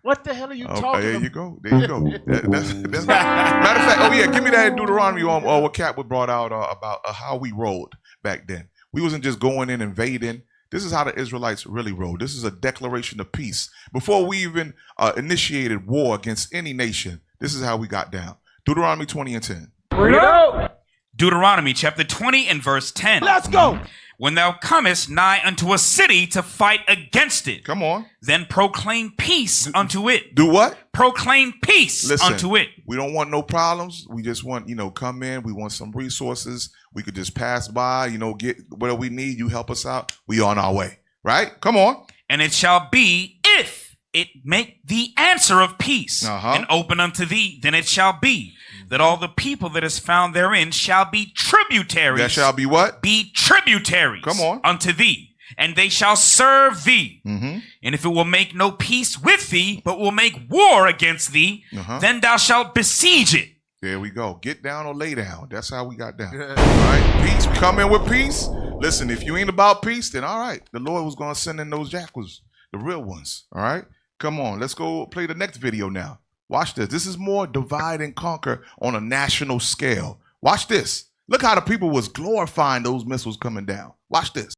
What the hell are you talking about? There you go. There you go. That's matter of fact, give me that in Deuteronomy on what Cat brought out about how we rolled back then. We wasn't just going in invading. This is how the Israelites really rolled. This is a declaration of peace. Before we even initiated war against any nation, this is how we got down. Deuteronomy 20 and 10. Bring it out. Deuteronomy chapter 20 and verse 10. Let's go. When thou comest nigh unto a city to fight against it. Come on. Then proclaim peace unto it. Do what? Proclaim peace unto it. We don't want no problems. We just want, come in. We want some resources. We could just pass by, get whatever we need. You help us out. We on our way. Right? Come on. And it shall be if it make the answer of peace and open unto thee, then it shall be that all the people that is found therein shall be tributaries. That shall be what? Be tributaries. Come on. Unto thee. And they shall serve thee. Mm-hmm. And if it will make no peace with thee, but will make war against thee, then thou shalt besiege it. There we go. Get down or lay down. That's how we got down. All right. Peace. We come in with peace. Listen, if you ain't about peace, then all right. The Lord was going to send in those jackals, the real ones. All right. Come on. Let's go play the next video now. Watch this. This is more divide and conquer on a national scale. Watch this. Look how the people was glorifying those missiles coming down. Watch this.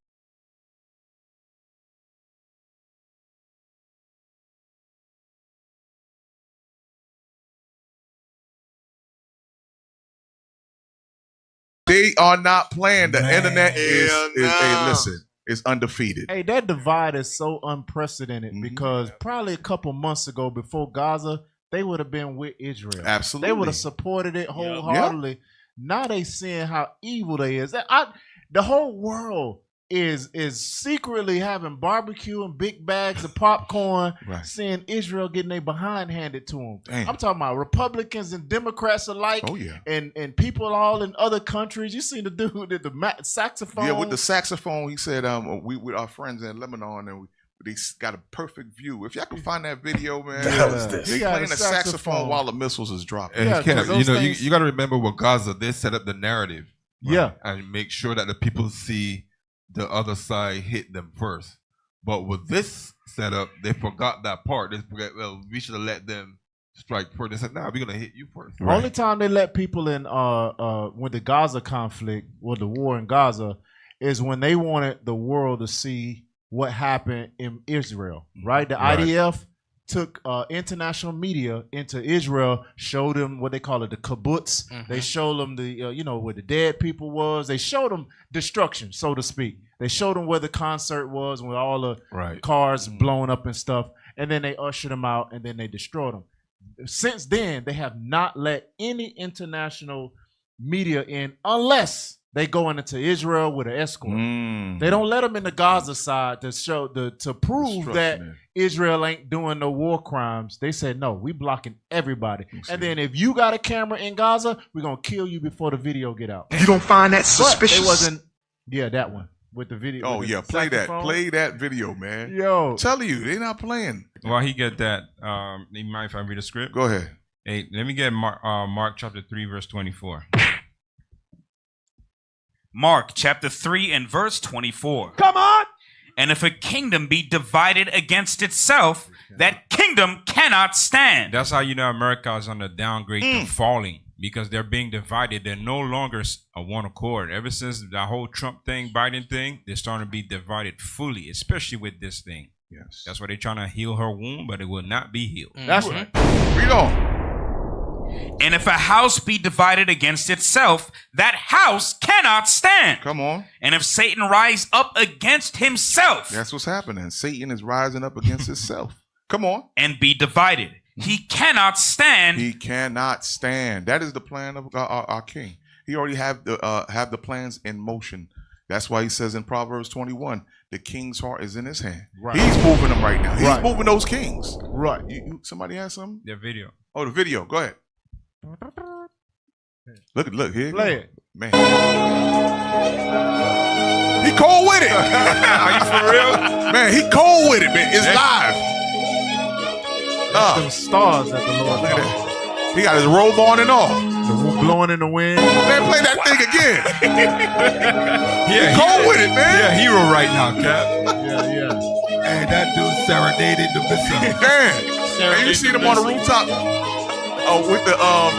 They are not playing. The internet is listen, it's undefeated. Hey, that divide is so unprecedented because probably a couple months ago before Gaza, they would have been with Israel. Absolutely. They would have supported it wholeheartedly. Yep. Now they seeing how evil they is. The whole world is secretly having barbecue and big bags of popcorn, Right. seeing Israel getting their behind handed to them. Damn. I'm talking about Republicans and Democrats alike. Oh, yeah. And people all in other countries. You seen the dude at the saxophone? Yeah, with the saxophone, he said, we with our friends in Lebanon, and they got a perfect view. If y'all can find that video, man, The hell is this? They He got playing a the saxophone saxophone while the missiles is dropping. And you got to remember with Gaza, they set up the narrative. right? Yeah. And make sure that the people see the other side hit them first. But with this setup, they forgot that part. They forgot, well, we should have let them strike first. They said, nah, we're going to hit you first. The only time they let people in with the Gaza conflict or the war in Gaza is when they wanted the world to see what happened in Israel, right? The IDF took international media into Israel, showed them what they call it, the kibbutz. They showed them the, where the dead people was. They showed them destruction, so to speak. They showed them where the concert was, with all the cars blowing up and stuff. And then they ushered them out, and then they destroyed them. Since then, they have not let any international media in unless they go into Israel with an escort. They don't let them in the Gaza side to show to prove that Israel ain't doing no war crimes. They said, no, we blocking everybody. And then if you got a camera in Gaza, we're going to kill you before the video get out. You don't find that suspicious? But it wasn't, that one with the video. Oh, with the yeah, play that. saxophone. Play that video, man. Yo. Tell you, they not playing. While he get that, you mind if I read the script? Go ahead. Hey, let me get Mark chapter 3, verse 24. Mark chapter 3 and verse 24. Come on! And if a kingdom be divided against itself, that kingdom cannot stand. That's how you know America is on the downgrade to falling, because they're being divided. They're no longer a one accord. Ever since the whole Trump thing, Biden thing, they're starting to be divided fully, especially with this thing. Yes. That's why they're trying to heal her wound, but it will not be healed. That's right. Read on. And if a house be divided against itself, that house cannot stand. Come on. And if Satan rise up against himself. That's what's happening. Satan is rising up against himself. Come on. And be divided. He cannot stand. He cannot stand. That is the plan of our king. He already have the plans in motion. That's why he says in Proverbs 21, the king's heart is in his hand. Right. He's moving them right now. He's Right. moving those kings. Right. Somebody has something? Their video. Oh, the video. Go ahead. Look here. Play it. Man. He cold with it. Are you for real? Man, he cold with it, man. It's live. Them stars that the Lord Look at that. He got his robe on and all. The blowing in the wind. Man, play that thing again. Yeah, he cold with it, man. Yeah, hero right now, Cap. Yeah. Hey, that dude serenaded the missile. Man, and you see them on the rooftop with the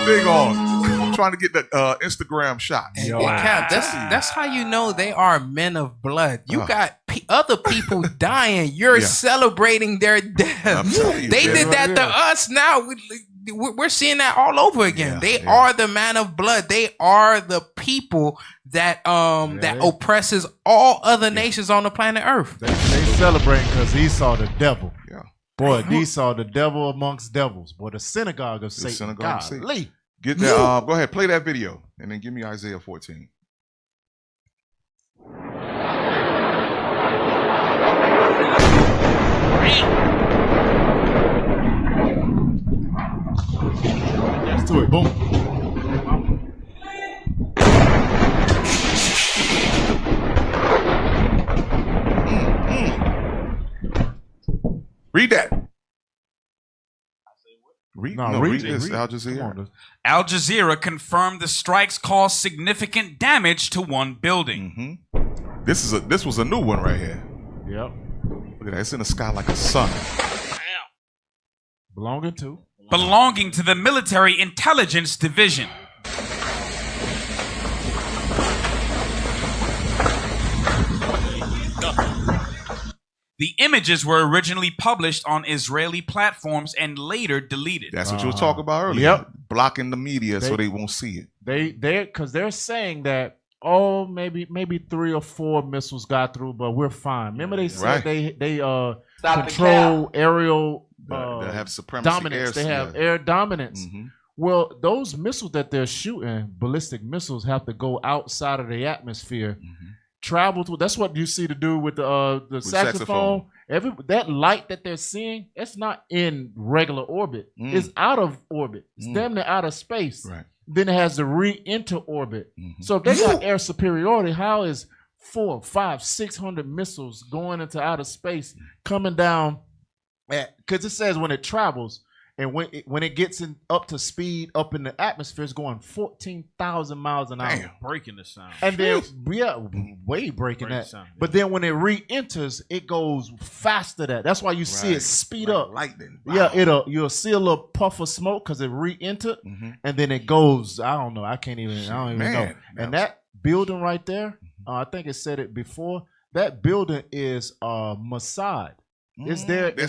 thing on, trying to get the Instagram shot. And Cap, that's how you know they are men of blood. You got other people dying. You're celebrating their death. They did that to us. Now we're seeing that all over again. They are the man of blood. They are the people that that oppresses all other nations on the planet Earth. They celebrating because Esau the devil. Yeah. Boy, Esau the devil amongst devils. Boy, the synagogue of Satan. synagogue of Satan. Golly. Get that. Go ahead, play that video, and then give me Isaiah 14. Let's do it. Boom. Read that. Read Read this. it. Al Jazeera. Al Jazeera confirmed the strikes caused significant damage to one building. This was a new one right here. Yep. Look at that. It's in the sky like a sun. Belonging to the Military Intelligence Division. The images were originally published on Israeli platforms and later deleted. That's what you were talking about earlier. Yep. Blocking the media so they won't see it. Because they're saying that maybe 3 or 4 missiles got through, but we're fine. Remember they said they control aerial they have supremacy dominance. They have air dominance. Well, those missiles that they're shooting, ballistic missiles, have to go outside of the atmosphere. travels. That's what you see the dude with the saxophone. That light that they're seeing, it's not in regular orbit. It's out of orbit. It's damn near out of space. Right. Then it has to re-enter orbit. So if they got air superiority, how is 400, 500, 600 missiles going into outer space coming down? Because it says when it travels and when it gets up to speed up in the atmosphere, it's going 14,000 miles an hour. Damn, breaking the sound. And then, way breaking that. Sound, but then when it re-enters, it goes faster. That's why you see it speed up. Lightning. Wow. Yeah, you'll see a little puff of smoke because it re-entered, and then it goes. I don't know. I don't even know. And that building right there, I think it said it before. That building is Mossad. It's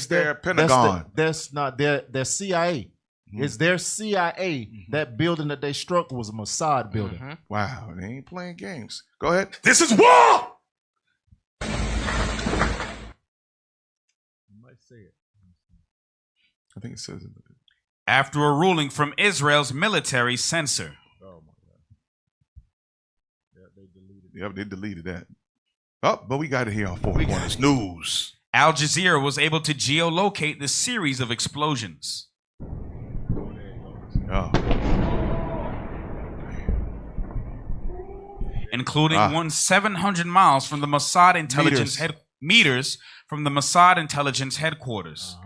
their Pentagon. That's not their CIA. It's their CIA. That building that they struck was a Mossad building. Wow, they ain't playing games. Go ahead. This is war! You might say it. I think it says it. After a ruling from Israel's military censor. Oh my God. Yeah, they deleted that. Oh, but we got it here on Four Corners News. Al Jazeera was able to geolocate the series of explosions. Oh. Including one 700 miles from the Mossad intelligence meters from the Mossad intelligence headquarters.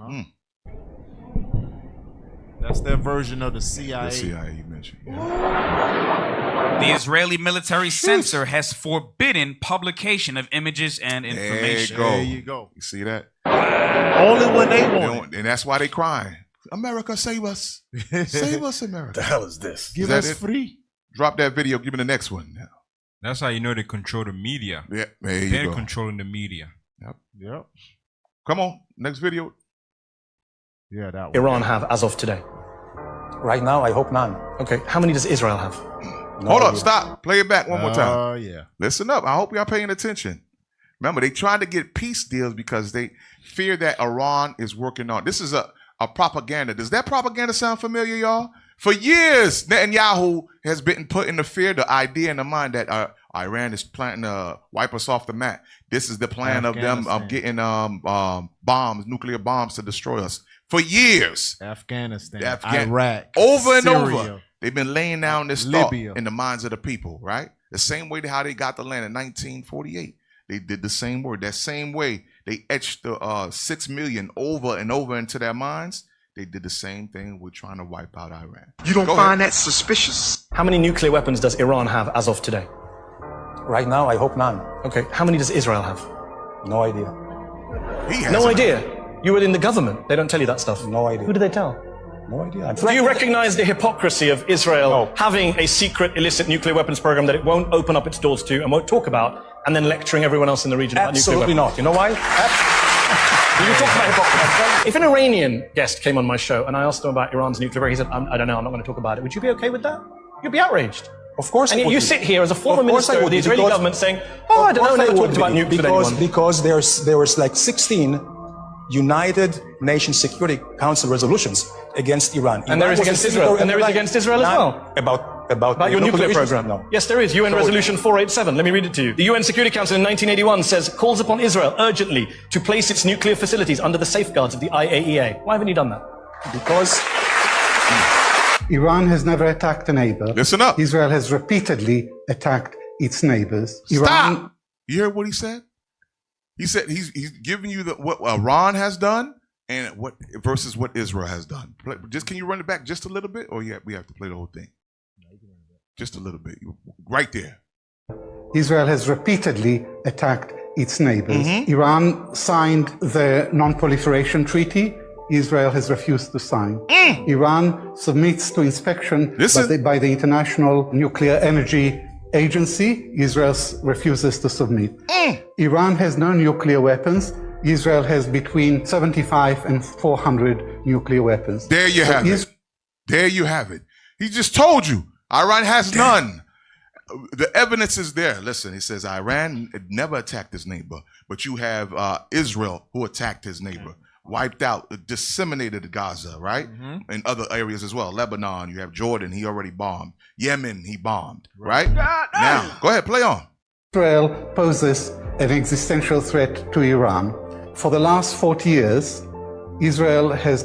That's their version of the CIA. The CIA you mentioned. The Israeli military censor has forbidden publication of images and information. There you go. You see that? Only when they want it. And that's why they crying. America, save us. Save us, America. The hell is this? Give us free. Drop that video. Give me the next one now. That's how you know they control the media. Yeah, there you They're go. controlling the media. Yep. Come on. Next video. Yeah, that one. Iran have as of today? Right now, I hope none. Okay, how many does Israel have? Hold up, stop. Play it back one more time. Oh, yeah. Listen up. I hope y'all paying attention. Remember, they trying to get peace deals because they fear that Iran is working on. This is a propaganda. Does that propaganda sound familiar, y'all? For years, Netanyahu has been putting the fear, the idea in the mind that Iran is planning to wipe us off the map. This is the plan of them getting bombs, nuclear bombs to destroy us. For years. Afghanistan, Iraq, over and Syria, over. They've been laying down this Libya. thought in the minds of the people, right? The same way how they got the land in 1948. They did the same word. That same way they etched the 6 million over and over into their minds. They did the same thing with trying to wipe out Iran. You don't find that suspicious? How many nuclear weapons does Iran have as of today? Right now, I hope none. Okay, how many does Israel have? No idea. No idea? You were in the government. They don't tell you that stuff. No idea. Who do they tell? No idea. Do you recognize the hypocrisy of Israel having a secret illicit nuclear weapons program that it won't open up its doors to and won't talk about, and then lecturing everyone else in the region about nuclear weapons? Absolutely not. You know why? You talk about hypocrisy. If an Iranian guest came on my show and I asked him about Iran's nuclear program, he said, I don't know, I'm not going to talk about it. Would you be okay with that? You'd be outraged. Of course. And you sit here as a former minister of the Israeli government saying, I don't know, never talked about nukes with anyone. Because there was like 16 United Nations Security Council resolutions against Iran. And there is against Israel. And there is against Israel as well. About your nuclear program. No. Yes, there is. UN Resolution 487. Let me read it to you. The UN Security Council in 1981 calls upon Israel urgently to place its nuclear facilities under the safeguards of the IAEA. Why haven't you done that? Because Iran has never attacked a neighbor. Listen up. Israel has repeatedly attacked its neighbors. Stop. You heard what he said? He said he's giving you what Iran has done and what versus what Israel has done. Just can you run it back just a little bit, or we have to play the whole thing? Just a little bit, right there. Israel has repeatedly attacked its neighbors. Iran signed the Non-Proliferation Treaty. Israel has refused to sign. Iran submits to inspection by the International Nuclear Energy Agency. Israel refuses to submit. Iran has no nuclear weapons. Israel has between 75 and 400 nuclear weapons. There you have it. There you have it. He just told you. Iran has none. The evidence is there. Listen, he says Iran never attacked his neighbor, but you have Israel who attacked his neighbor, wiped out, disseminated Gaza, right? And other areas as well. Lebanon, you have Jordan, he already bombed. Yemen, he bombed, right? Now, go ahead, play on. Israel poses an existential threat to Iran. For the last 40 years, Israel has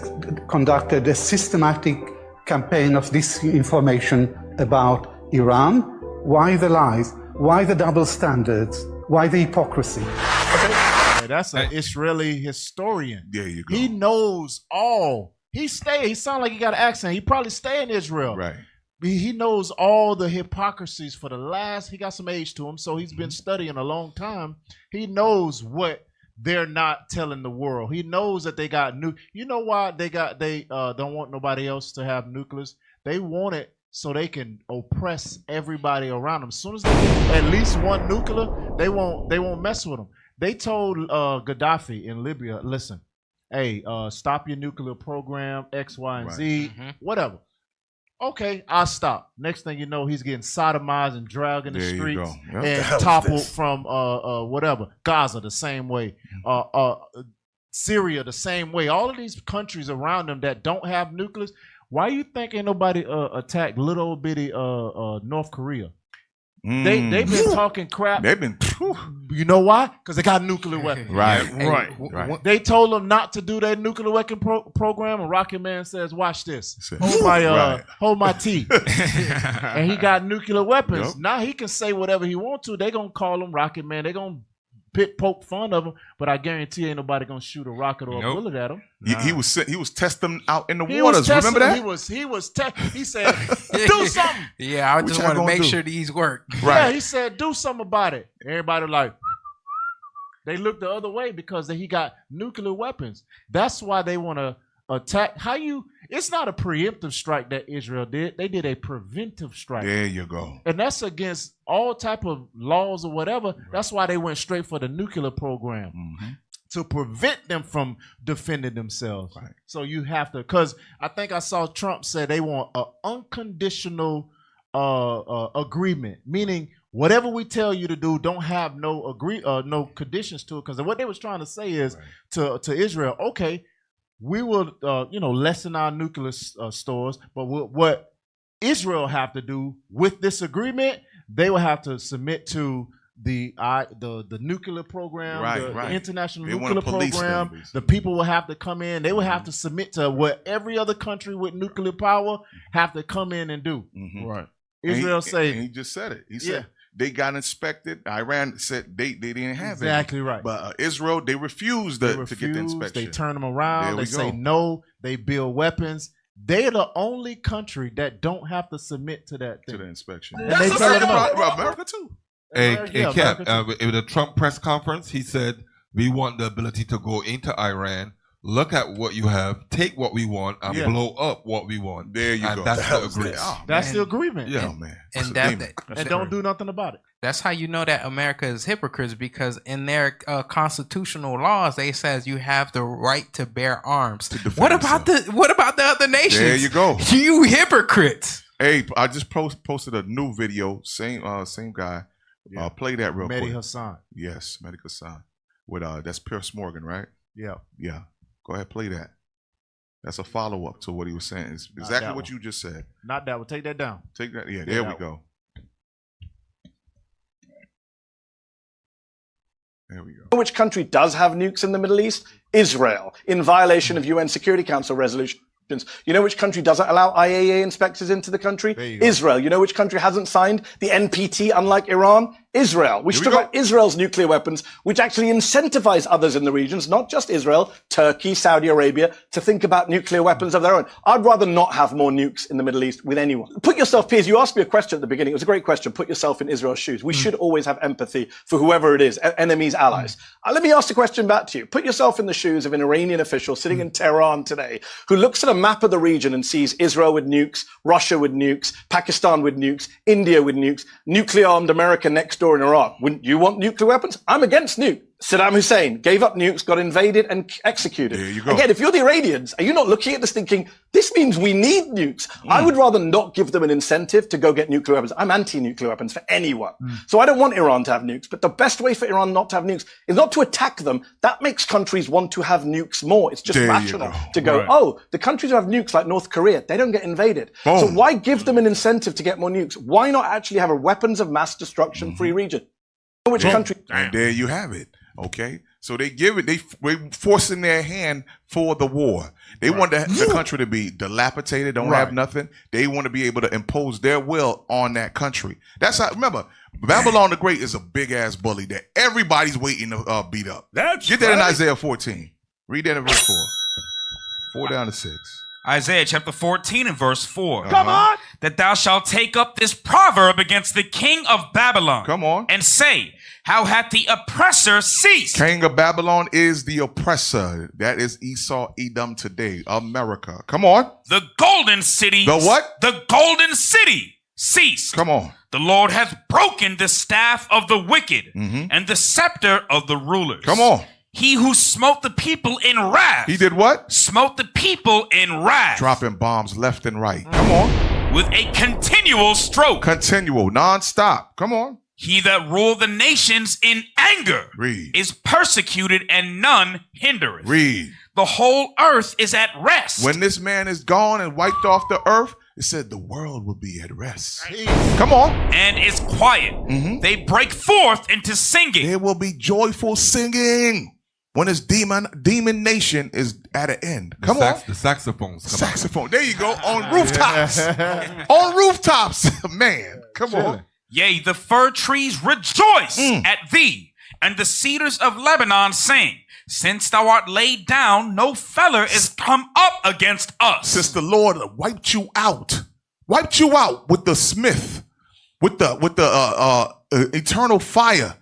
conducted a systematic campaign of disinformation about Iran. Why the lies? Why the double standards? Why the hypocrisy? Yeah, that's an Israeli historian. There you go. He knows all. He sounds like he got an accent. He probably stay in Israel. Right. He knows all the hypocrisies for the last, he got some age to him, so he's been studying a long time. He knows what they're not telling the world. He knows that they got you know why they don't want nobody else to have nuclears? They want it so they can oppress everybody around them. As soon as they get at least one nuclear, they won't mess with them. They told Gaddafi in Libya, listen, hey, stop your nuclear program, X, Y, and Z, whatever. Okay, I'll stop. Next thing you know, he's getting sodomized and dragged in the streets and toppled from whatever. Gaza the same way. Syria the same way. All of these countries around them that don't have nuclears, why you think ain't nobody attacked little bitty North Korea? They've been talking crap. They've been. You know why? Because they got nuclear weapons. Right. They told them not to do their nuclear weapon program, and Rocket Man says, "Watch this. Hold my tea." And he got nuclear weapons. Yep. Now he can say whatever he wants to. They gonna call him Rocket Man. They gonna poke fun of him, but I guarantee ain't nobody gonna shoot a rocket or a bullet at him. He was testing out in the waters. Remember that? He said, "Do something." Yeah, I just want to make sure these work. Right. Yeah, he said, "Do something about it." Everybody like, they look the other way because he got nuclear weapons. That's why they want to attack. It's not a preemptive strike that Israel did. They did a preventive strike. There you go. And that's against all type of laws or whatever. That's why they went straight for the nuclear program. To prevent them from defending themselves. Right. So you have to, because I think I saw Trump say they want an unconditional agreement, meaning whatever we tell you to do, don't have no conditions to it. Because what they was trying to say is to Israel, okay, we will lessen our nuclear stores, but what Israel have to do with this agreement, they will have to submit to the nuclear program, the international nuclear program. The people will have to come in. They will have to submit to what every other country with nuclear power have to come in and do. Right. Israel say he just said it. He said they got inspected. Iran said they didn't have it. Exactly right. But Israel, they refused to get the inspection. They turn them around. They say no. They build weapons. They're the only country that don't have to submit to that thing. To the inspection. And they tell them America too. Cap, in the Trump press conference, he said, we want the ability to go into Iran, look at what you have, take what we want, and blow up what we want. There you go. That's the agreement. That's the agreement. Yeah, man. And and don't do nothing about it. That's how you know that America is hypocrites, because in their constitutional laws, they says you have the right to bear arms. What about the other nations? There you go. You hypocrites. Hey, I just posted a new video. Same guy. Play that real quick. Mehdi Hassan. Yes, Mehdi Hassan. With that's Pierce Morgan, right? Yeah. Yeah. Go ahead, play that. That's a follow-up to what he was saying. It's exactly what you just said. Not that one. Take that down. Take that. Yeah, there we go. There we go. Which country does have nukes in the Middle East? Israel, in violation of UN Security Council resolution. You know which country doesn't allow IAEA inspectors into the country? Israel. You know which country hasn't signed the NPT, unlike Iran? Israel. We should talk about Israel's nuclear weapons, which actually incentivize others in the regions, not just Israel, Turkey, Saudi Arabia, to think about nuclear weapons of their own. I'd rather not have more nukes in the Middle East with anyone. Put yourself, Piers, you asked me a question at the beginning. It was a great question. Put yourself in Israel's shoes. We should always have empathy for whoever it is, enemies, allies. Let me ask the question back to you. Put yourself in the shoes of an Iranian official sitting in Tehran today who looks at a map of the region and sees Israel with nukes, Russia with nukes, Pakistan with nukes, India with nukes, nuclear-armed America next door in Iraq. Wouldn't you want nuclear weapons? I'm against nuke. Saddam Hussein gave up nukes, got invaded and executed. There you go. Again, if you're the Iranians, are you not looking at this thinking, this means we need nukes? I would rather not give them an incentive to go get nuclear weapons. I'm anti-nuclear weapons for anyone. So I don't want Iran to have nukes, but the best way for Iran not to have nukes is not to attack them. That makes countries want to have nukes more. It's just rational to go, oh, the countries who have nukes like North Korea, they don't get invaded. Boom. So why give them an incentive to get more nukes? Why not actually have a weapons of mass destruction free region? Which country? And there you have it. Okay, so they give it. They forcing their hand for the war. They want the country to be dilapidated, don't have nothing. They want to be able to impose their will on that country. That's how. Remember, Babylon the Great is a big ass bully that everybody's waiting to beat up. Get that in Isaiah 14. Read that in verse 4. 4 down to 6. Isaiah chapter 14 and verse 4. Come on. That thou shalt take up this proverb against the king of Babylon. Come on. And say, how hath the oppressor ceased? King of Babylon is the oppressor. That is Esau, Edom today, America. Come on. The golden city. The what? The golden city ceased. Come on. The Lord hath broken the staff of the wicked and the scepter of the rulers. Come on. He who smote the people in wrath. He did what? Smote the people in wrath. Dropping bombs left and right. Come on. With a continual stroke. Continual, non-stop. Come on. He that ruled the nations in anger is persecuted and none hindereth. Read. The whole earth is at rest. When this man is gone and wiped off the earth, it said the world will be at rest. Come on. And is quiet. They break forth into singing. There will be joyful singing when this demon nation is at an end. Come on. The saxophones. Saxophone. There you go. On rooftops. On rooftops. Man, come on. Yea, the fir trees rejoice at thee, and the cedars of Lebanon sing. Since thou art laid down, no feller is come up against us. Since the Lord wiped you out with the smith, with the eternal fire.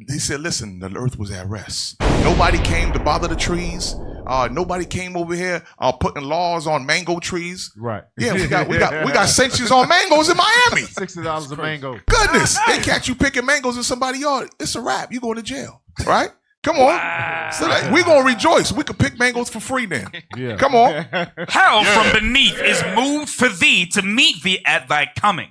He said, listen, the earth was at rest. Nobody came to bother the trees. Nobody came over here putting laws on mango trees. Right. Yeah, we got sanctions on mangoes in Miami. $60 a mango. Goodness, they catch you picking mangoes in somebody's yard. It's a wrap. You going to jail, right? Come on. Wow. So we're going to rejoice. We could pick mangoes for free then. Yeah. Come on. Hell from beneath is moved for thee to meet thee at thy coming.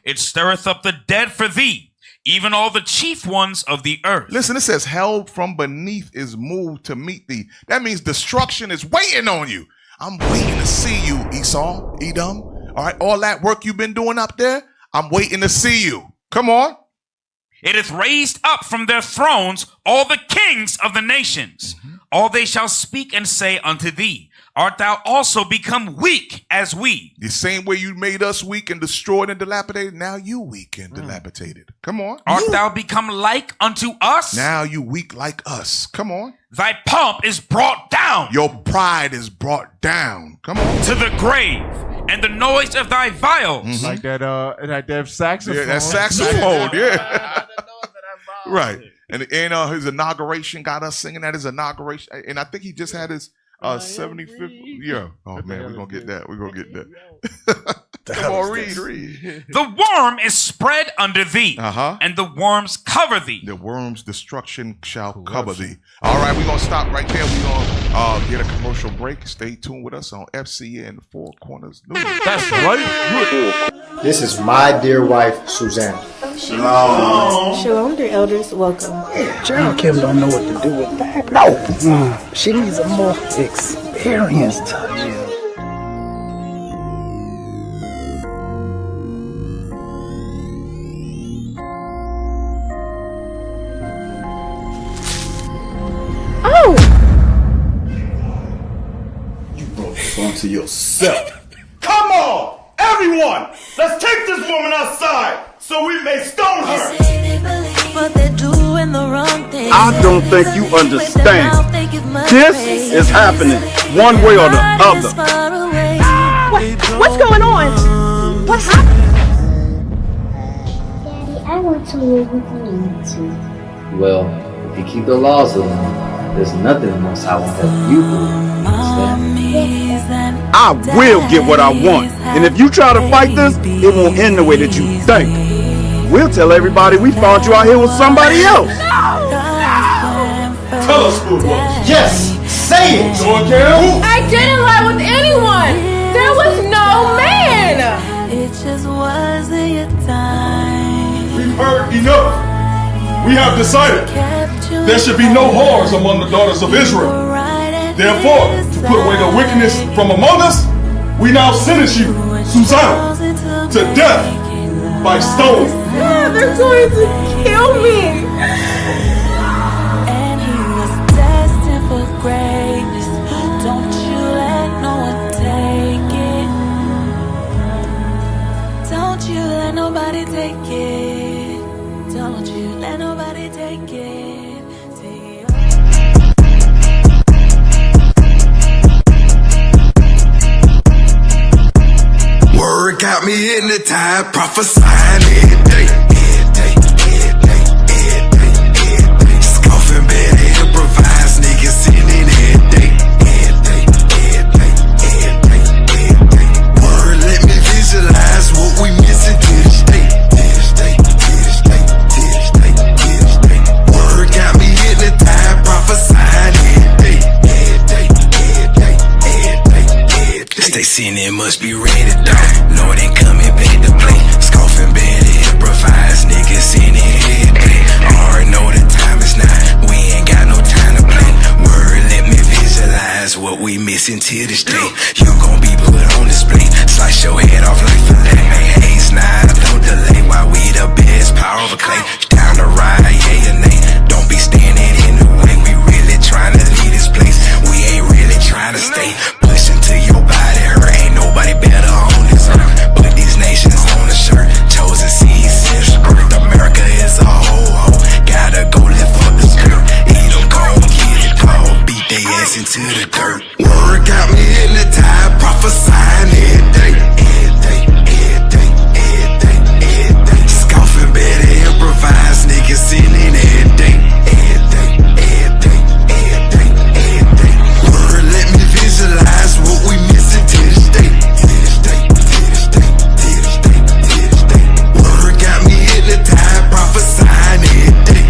It stirreth up the dead for thee, even all the chief ones of the earth. Listen, it says hell from beneath is moved to meet thee. That means destruction is waiting on you. I'm waiting to see you, Esau, Edom. All right, all that work you've been doing up there, I'm waiting to see you. Come on. It is raised up from their thrones all the kings of the nations. All they shall speak and say unto thee, art thou also become weak as we? The same way you made us weak and destroyed and dilapidated, now you weak and dilapidated. Come on. Art thou become like unto us? Now you weak like us. Come on. Thy pomp is brought down. Your pride is brought down. Come on. To the grave, and the noise of thy vials. Like that saxophone. Yeah, that saxophone, yeah. Right. And his inauguration got us singing at his inauguration. And I think he just had his 75th. Yeah. Oh, man, we're going to get that. We're going to get that. Come on, read. The worm is spread under thee, and the worms cover thee. The worm's destruction shall cover thee. All right, we're going to stop right there. We're going to get a commercial break. Stay tuned with us on FCN Four Corners News. That's right. This is my dear wife, Suzanne. Shalom. Shalom, dear elders. Welcome. Gerald Kim don't know what to do with that. No. She needs a more experienced touch. Oh! You brought this onto yourself. Come on, everyone! Let's take this woman outside so we may stone her. But they're doing the wrong thing. I don't think you understand. This is happening one way or the other. What's going on? What happened? Daddy, I want to live with you too. Well, if you keep the laws of them, there's nothing the Most High will help you do. I will get what I want. And if you try to fight this, it won't end the way that you think. We'll tell everybody we found you out here with somebody else. Tell us who it was. Yes, say it. I didn't lie with anyone. There was no man. It just wasn't your time. We've heard enough. We have decided there should be no whores among the daughters of Israel. Therefore, to put away the wickedness from among us, we now sentence you, Susanna, to death by stone. They're going to kill me. Don't you let nobody take it. Don't you let nobody take it. Word got me in the time, prophesying every day. Scoffing better, improvise, niggas sinning every day. Word let me visualize what we missing to this day. Word got me in the time, prophesying every day. Stay sinning, must be ready though. Lord ain't coming back to play. Scoffing better, improvise, niggas sinning every day. Already know the time is now. We ain't got no time to play. Word let me visualize what we missing to this day. You gon' be put on display. Slice your head off like filet. Haze now, don't delay. Why we the best power of a clay. Down the ride, yeah and nay. Don't be standing in the way. We really trying to leave this place. We ain't really trying to stay. Pushing to your body hurt. Ain't nobody better on this earth. Put these nations on the shirt. Chosen seeds since birth. America is a whole. Gotta go lift up the skirt. Eat them, gon' get it, dog. Beat they ass into the dirt. Word got me in the time, prophesying every day. Scoffing better, improvise, niggas sinning every day. Word let me visualize what we missing to this day. Word got me in the time, prophesying every day.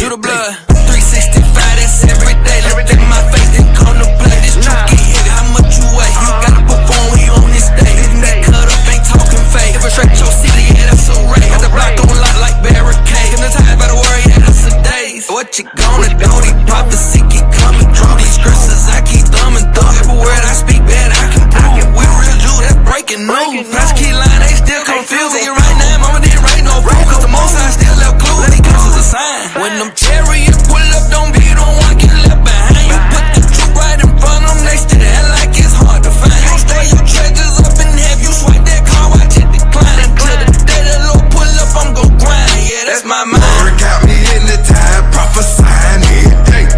You the blood, 365, that's every day. Look at my face, then come to play. This truck get hit, how much you weigh? You gotta perform, we on this day. Didn't get cut up, ain't talking fake. Infiltrate your city, yeah, that's so right. Got the block on lock like barricade. In the time, better worry, yeah, that's a days. What you gonna do? These prophecy keep coming true. These curses, I keep thumbing through. Every word I speak, bad, I can prove. We real Jew, that's breaking news. Press key line, they still confused. And right now, mama didn't write no proof. Cause the most I still left clues. These curses a sign. When them chariots pull up, don't be the one get left behind. You put the truth right in front of them, they still act like it's hard to find. You store your treasures up and have you swipe that car, watch it decline. Until the day the Lord pull up, I'm gon' grind. Yeah, that's my mind. Word got me in the time, prophesying every day.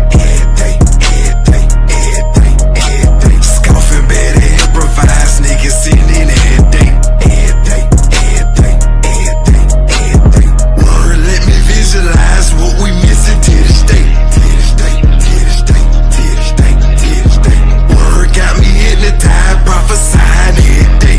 Scoffing better, improvise, niggas sinning every day. Word let me visualize what we missing to this day. Word got me in the time, prophesying every day.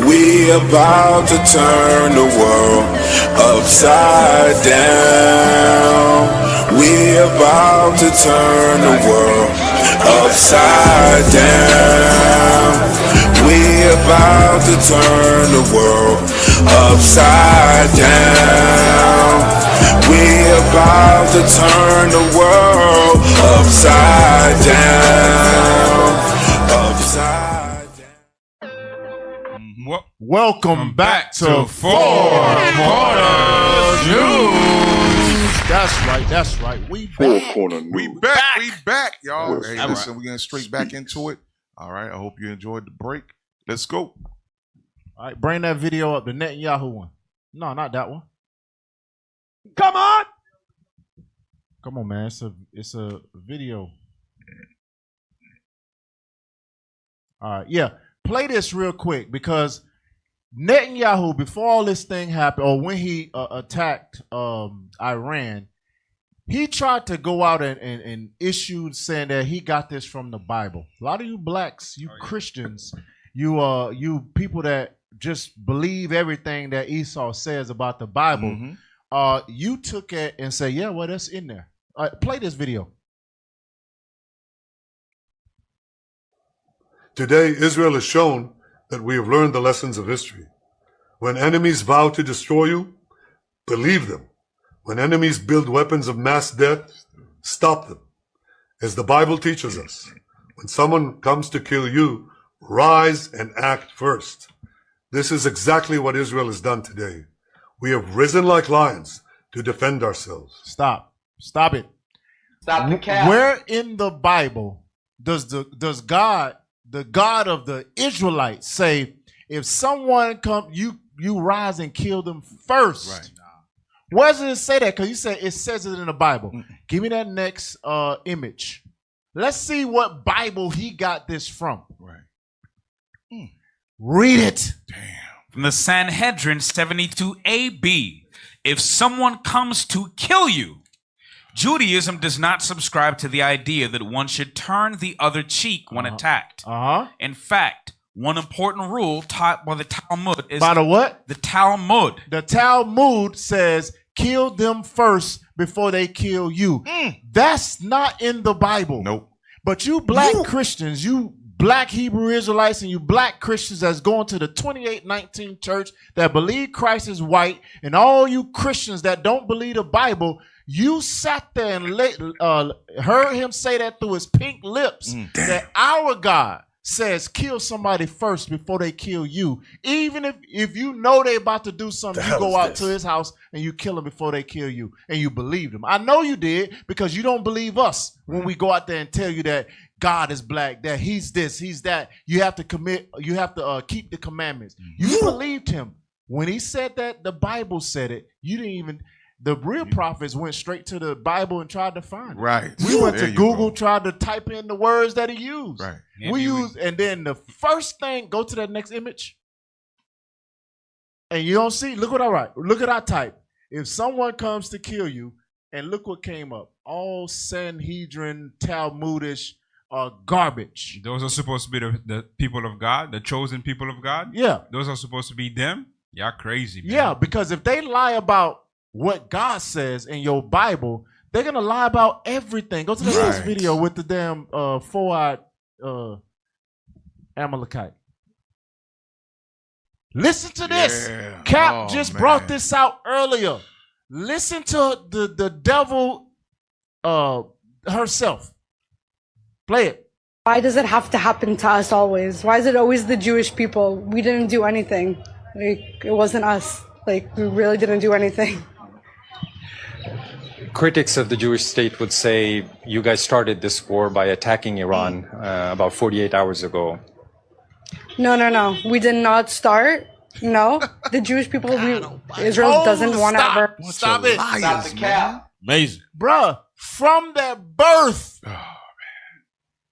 We about to turn the world upside down. We about to turn the world upside down. We about to turn the world upside down. We about to turn the world upside down. Upside. Welcome back to Four Corners News. That's right. We back. We back, y'all. Hey, listen, we're getting straight back into it. All right. I hope you enjoyed the break. Let's go. All right, bring that video up, the Netanyahu one. No, not that one. Come on, man. It's a video. All right, yeah. Play this real quick because Netanyahu, before all this thing happened, or when he attacked Iran, he tried to go out and issue saying that he got this from the Bible. A lot of you blacks, you Christians, you people that just believe everything that Esau says about the Bible, you took it and say, yeah, well, that's in there. Play this video. Today, Israel has shown that we have learned the lessons of history. When enemies vow to destroy you, believe them. When enemies build weapons of mass death, stop them. As the Bible teaches us, when someone comes to kill you, rise and act first. This is exactly what Israel has done today. We have risen like lions to defend ourselves. Stop it. Stop the cap. Where in the Bible does God, the God of the Israelites, say, if someone comes, you rise and kill them first? Right. Where does it say that? Because you said it says it in the Bible. Give me that next image. Let's see what Bible he got this from. Right. Read it. From the Sanhedrin 72 AB. If someone comes to kill you, Judaism does not subscribe to the idea that one should turn the other cheek when attacked. In fact, one important rule taught by the Talmud is... By the what? The Talmud. The Talmud says, kill them first before they kill you. That's not in the Bible. Nope. But you black Christians, you black Hebrew Israelites, and you black Christians that's going to the 2819 church that believe Christ is white, and all you Christians that don't believe the Bible, you sat there and heard him say that through his pink lips, that our God says kill somebody first before they kill you. Even if you know they about to do something, you go out to his house and you kill him before they kill you, and you believe them. I know you did, because you don't believe us when we go out there and tell you that God is black, that he's this, he's that. You have to keep the commandments. You believed him. When he said that, the Bible said it. You didn't even... The real prophets went straight to the Bible and tried to find it. Right. We went to Google, tried to type in the words that he used. Right. And then the first thing, go to that next image. And you don't see, look what I write. Look at I type. If someone comes to kill you, and look what came up. All Sanhedrin, Talmudish, garbage. Those are supposed to be the people of God, the chosen people of God? Yeah. Those are supposed to be them? Y'all crazy, man. Yeah, because if they lie about what God says in your Bible, they're gonna lie about everything. Go to the next video with the damn four-eyed Amalekite. Listen to this. Yeah. Cap just brought this out earlier. Listen to the devil herself. Play it. Why does it have to happen to us always? Why is it always the Jewish people? We didn't do anything. Like, it wasn't us. Like, we really didn't do anything. Critics of the Jewish state would say you guys started this war by attacking Iran about 48 hours ago. No. We did not start. No. The Jewish people, Israel doesn't want to ever... Stop it. Stop the cap. Amazing. Bruh, from their birth,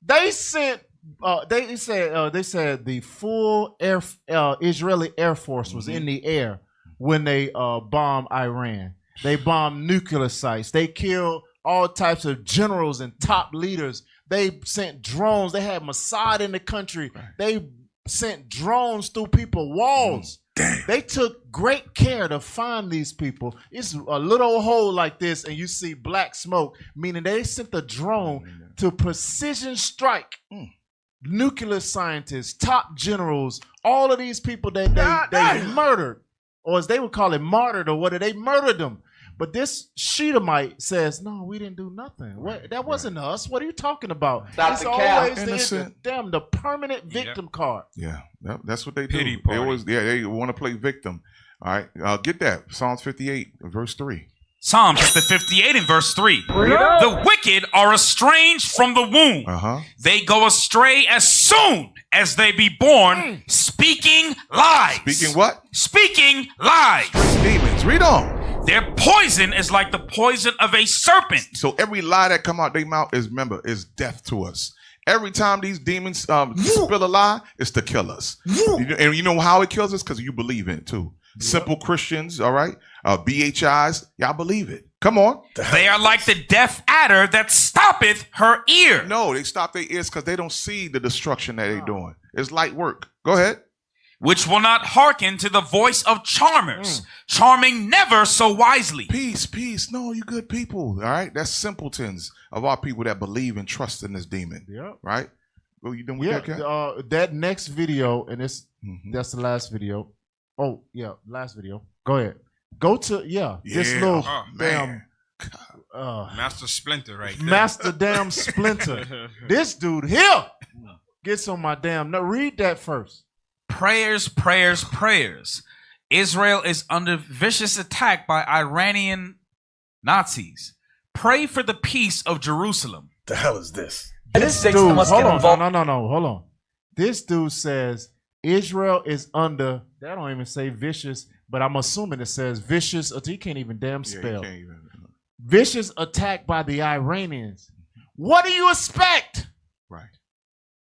they sent... They said the full Israeli Air Force was in the air when they bombed Iran. They bombed nuclear sites. They killed all types of generals and top leaders. They sent drones. They had Mossad in the country. They sent drones through people's walls. They took great care to find these people. It's a little hole like this, and you see black smoke, meaning they sent the drone to precision strike nuclear scientists, top generals, all of these people that they murdered, or as they would call it, martyred, or whatever. They murdered them. But this Shedemite says, no, we didn't do nothing. That wasn't us. What are you talking about? Stop the cap. The permanent victim card. Yeah, that's what they do. Pity They always, they want to play victim. All right, get that. Psalms 58, verse 3. Psalm chapter 58 and verse 3. The wicked are estranged from the womb. They go astray as soon as they be born, speaking lies. Speaking what? Speaking lies. Demons. Read on. Their poison is like the poison of a serpent. So every lie that come out their mouth is death to us. Every time these demons spill a lie, it's to kill us. And you know how it kills us? Because you believe in it too. Simple Christians, all right? BHIs, y'all believe it. Come on. They are like the deaf adder that stoppeth her ear. No, they stop their ears because they don't see the destruction that they're doing. It's light work. Go ahead. Which will not hearken to the voice of charmers, charming never so wisely. Peace, peace. No, you good people. All right. That's simpletons of our people that believe and trust in this demon. Yep. Right? Well, you done with that, Kat? That next video, and that's the last video. Oh, yeah, last video. Go ahead. Go to, this little damn Master Splinter right there. Master damn Splinter. This dude here gets on my damn. No, read that first. Prayers, prayers, prayers. Israel is under vicious attack by Iranian Nazis. Pray for the peace of Jerusalem. The hell is this? This dude, hold on, no, hold on. This dude says Israel is under, that don't even say vicious, but I'm assuming it says vicious, he can't even damn spell. Vicious attack by the Iranians. What do you expect? Right.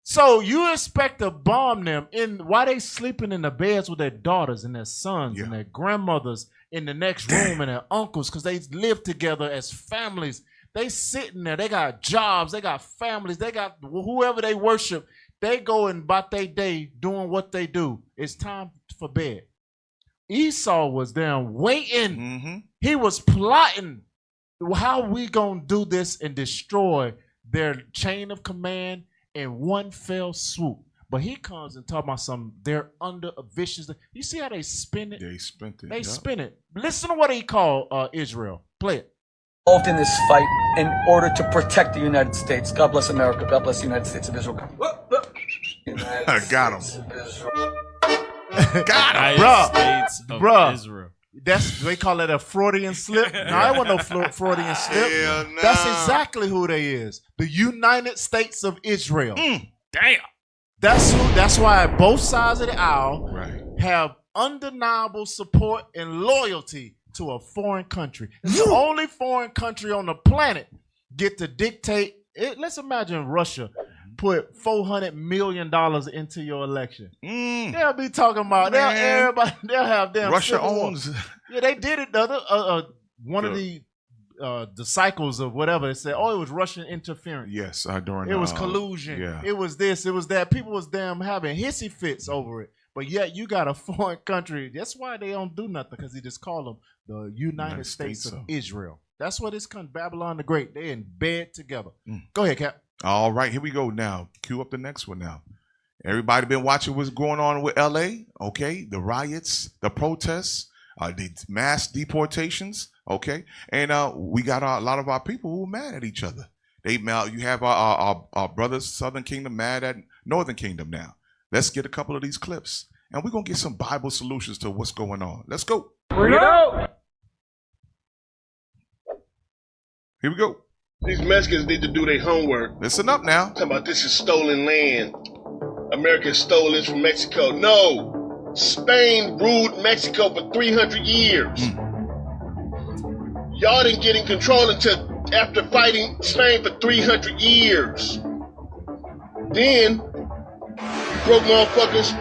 So you expect to bomb them while they sleeping in the beds with their daughters and their sons and their grandmothers in the next room and their uncles because they live together as families. They sitting there. They got jobs. They got families. They got whoever they worship. They go and about their day doing what they do. It's time for bed. Esau was there waiting. Mm-hmm. He was plotting. How we gonna do this and destroy their chain of command in one fell swoop? But he comes and talk about they're under a vicious. You see how they spin it? They spin it. They spin it. Listen to what he called Israel. Play it. Involved in this fight in order to protect the United States. God bless America. God bless the United States of Israel. Got him. Bruh. They call it a Freudian slip. No, it wasn't no Freudian slip. No. That's exactly who they is. The United States of Israel. Damn. That's why both sides of the aisle have undeniable support and loyalty to a foreign country. It's the only foreign country on the planet get to dictate it. Let's imagine Russia put $400 million into your election. They'll be talking about they'll have them. Russia owns. Yeah, they did it. The other one of the cycles of whatever, it said, it was Russian interference. Yes, during it was collusion. Yeah. It was this, it was that. People was damn having hissy fits over it. But yet you got a foreign country. That's why they don't do nothing, because he just called them the United States of Israel. That's what this country, Babylon the Great. They in bed together. Go ahead, Cap. All right, here we go now. Cue up the next one now. Everybody been watching what's going on with LA, okay? The riots, the protests, the mass deportations, okay? And we got a lot of our people who are mad at each other. You have our brothers, Southern Kingdom, mad at Northern Kingdom now. Let's get a couple of these clips, and we're going to get some Bible solutions to what's going on. Let's go. Bring it out. Here we go. These Mexicans need to do their homework. Listen up now. Talking about this is stolen land. America stole this from Mexico. No. Spain ruled Mexico for 300 years. Y'all didn't get in control until after fighting Spain for 300 years. Then, broke motherfuckers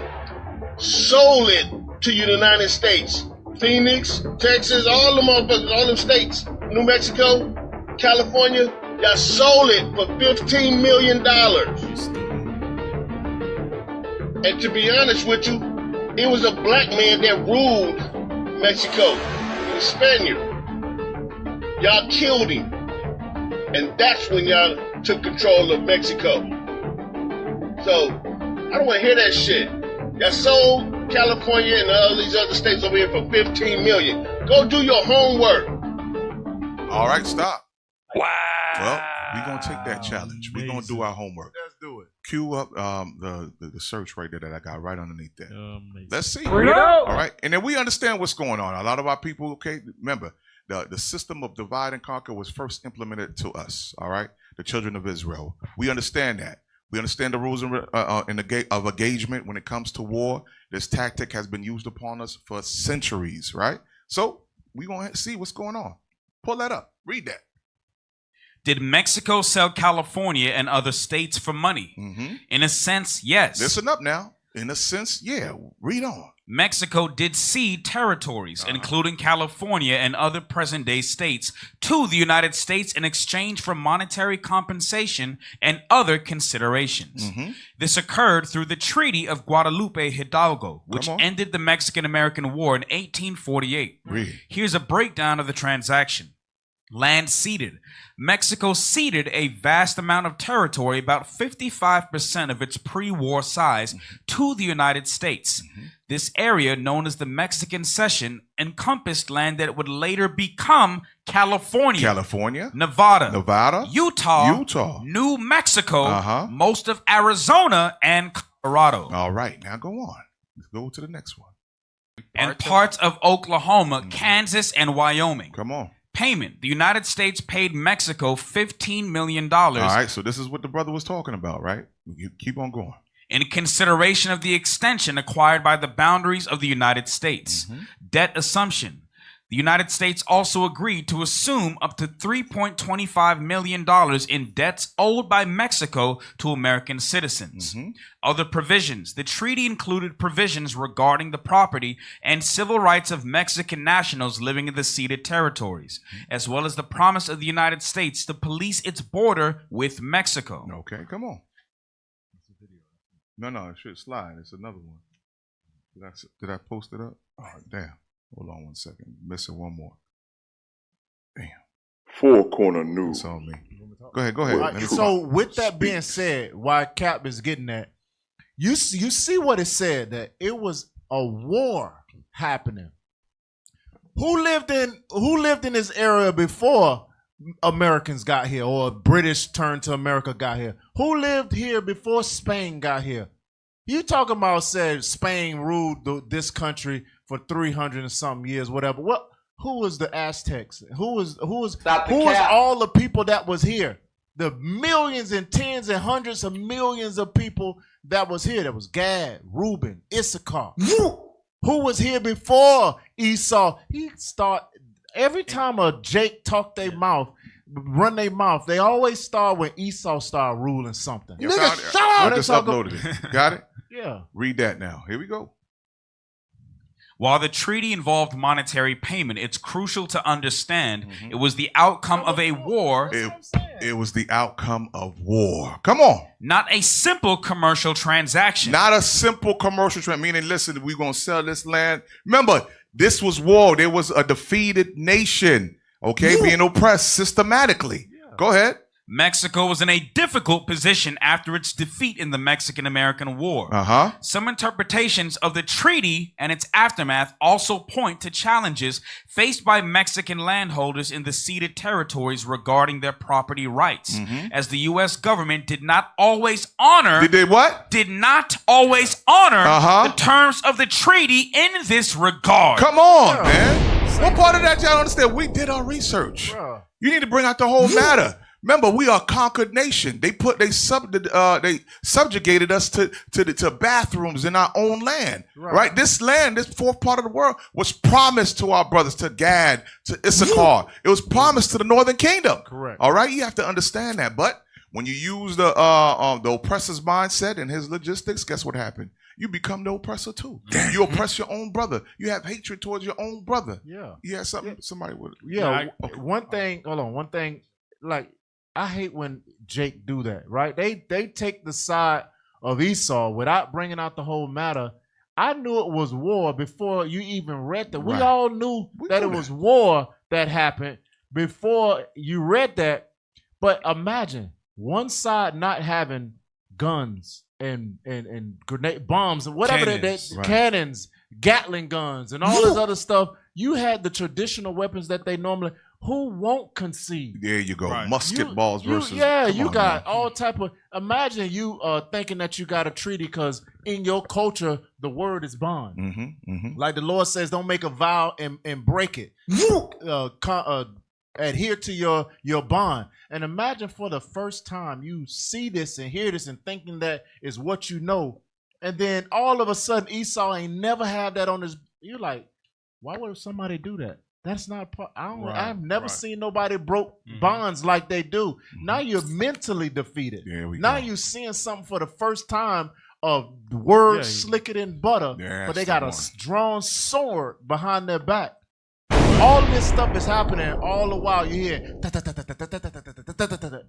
sold it to the United States. Phoenix, Texas, all the motherfuckers, all them states, New Mexico, California, y'all sold it for $15 million. And to be honest with you, it was a black man that ruled Mexico, a Spaniard. Y'all killed him. And that's when y'all took control of Mexico. So, I don't want to hear that shit. Y'all sold California and all these other states over here for $15 million. Go do your homework. All right, stop. Wow. Well, we're going to take that challenge. We're going to do our homework. Let's do it. Cue up the search right there that I got right underneath that. Let's see. Bring it out. All right. And then we understand what's going on. A lot of our people, okay, remember, the system of divide and conquer was first implemented to us, all right, the children of Israel. We understand that. We understand the rules of engagement when it comes to war. This tactic has been used upon us for centuries, right? So we're going to see what's going on. Pull that up. Read that. Did Mexico sell California and other states for money? In a sense, yes. Listen up now. In a sense, yeah. Read on. Mexico did cede territories, including California and other present-day states, to the United States in exchange for monetary compensation and other considerations. This occurred through the Treaty of Guadalupe Hidalgo, which ended the Mexican-American War in 1848. Here's a breakdown of the transaction. Land ceded. Mexico ceded a vast amount of territory, about 55% of its pre-war size, to the United States. This area, known as the Mexican Cession, encompassed land that would later become California, Nevada, Utah, New Mexico, most of Arizona, and Colorado. All right, now go on. Let's go to the next one. And parts of Oklahoma, Kansas, and Wyoming. Come on. Payment. The United States paid Mexico $15 million. All right, so this is what the brother was talking about, right? You keep on going. In consideration of the extension acquired by the boundaries of the United States. Debt assumption. The United States also agreed to assume up to $3.25 million in debts owed by Mexico to American citizens. Other provisions. The treaty included provisions regarding the property and civil rights of Mexican nationals living in the ceded territories, as well as the promise of the United States to police its border with Mexico. Okay, come on. No, it should slide. It's another one. Did I post it up? Oh, damn. Hold on 1 second. Missing one more. Damn. Four Corner News. It's on me. Go ahead. Right, so with that being said, why Cap is getting that, you see what it said, that it was a war happening. Who lived in this area before Americans got here, or British turned to America got here? Who lived here before Spain got here? You talking about said Spain ruled this country for 300 and something years, whatever. Who was the Aztecs? Who was all the people that was here? The millions and tens and hundreds of millions of people that was here. That was Gad, Reuben, Issachar. Who was here before Esau? Every time a Jake talk their mouth, run their mouth, they always start when Esau start ruling something. Nigga, shut up! I just uploaded it. Got it? Yeah. Read that now. Here we go. While the treaty involved monetary payment, it's crucial to understand it was the outcome of a war. It was the outcome of war. Come on. Not a simple commercial transaction. Not a simple commercial transaction. Meaning, listen, we're going to sell this land. Remember, this was war. There was a defeated nation, okay, being oppressed systematically. Yeah. Go ahead. Mexico was in a difficult position after its defeat in the Mexican-American War. Some interpretations of the treaty and its aftermath also point to challenges faced by Mexican landholders in the ceded territories regarding their property rights, as the U.S. government did not always honor... Did not always honor the terms of the treaty in this regard. Come on, man. What part of that y'all don't understand? We did our research. You need to bring out the whole matter. Remember, we are a conquered nation. They subjugated us to bathrooms in our own land, right? This land, this fourth part of the world, was promised to our brothers, to Gad, to Issachar. It was promised to the Northern Kingdom. Correct. All right, you have to understand that. But when you use the oppressor's mindset and his logistics, guess what happened? You become the oppressor too. You oppress your own brother. You have hatred towards your own brother. Yeah. You have something. Somebody would. Yeah. One thing. Hold on. One thing. Like, I hate when Jake do that, right? They take the side of Esau without bringing out the whole matter. I knew it was war before you even read that. We all knew that it was war that happened before you read that. But imagine one side not having guns and grenade bombs and whatever cannons, Gatling guns, and all this other stuff. You had the traditional weapons that they normally. Who won't concede? There you go. Musket balls versus. You got all type of. Imagine you thinking that you got a treaty because in your culture the word is bond. Like the Lord says, don't make a vow and break it. Adhere to your bond. And imagine for the first time you see this and hear this and thinking that is what you know, and then all of a sudden Esau ain't never had that on his. You're like, why would somebody do that? That's not part. I've never seen nobody broke bonds like they do. Now you're mentally defeated. Now you're seeing something for the first time words slicker than butter, Yeah, but they that's got the a drawn sword behind their back. All of this stuff is happening all the while. You hear,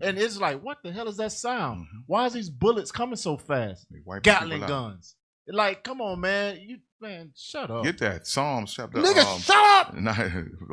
and it's like, what the hell is that sound? Why is these bullets coming so fast? Gatling guns. Like, come on, man. Man, shut up. Get that. Psalms chapter. Nigga, shut up.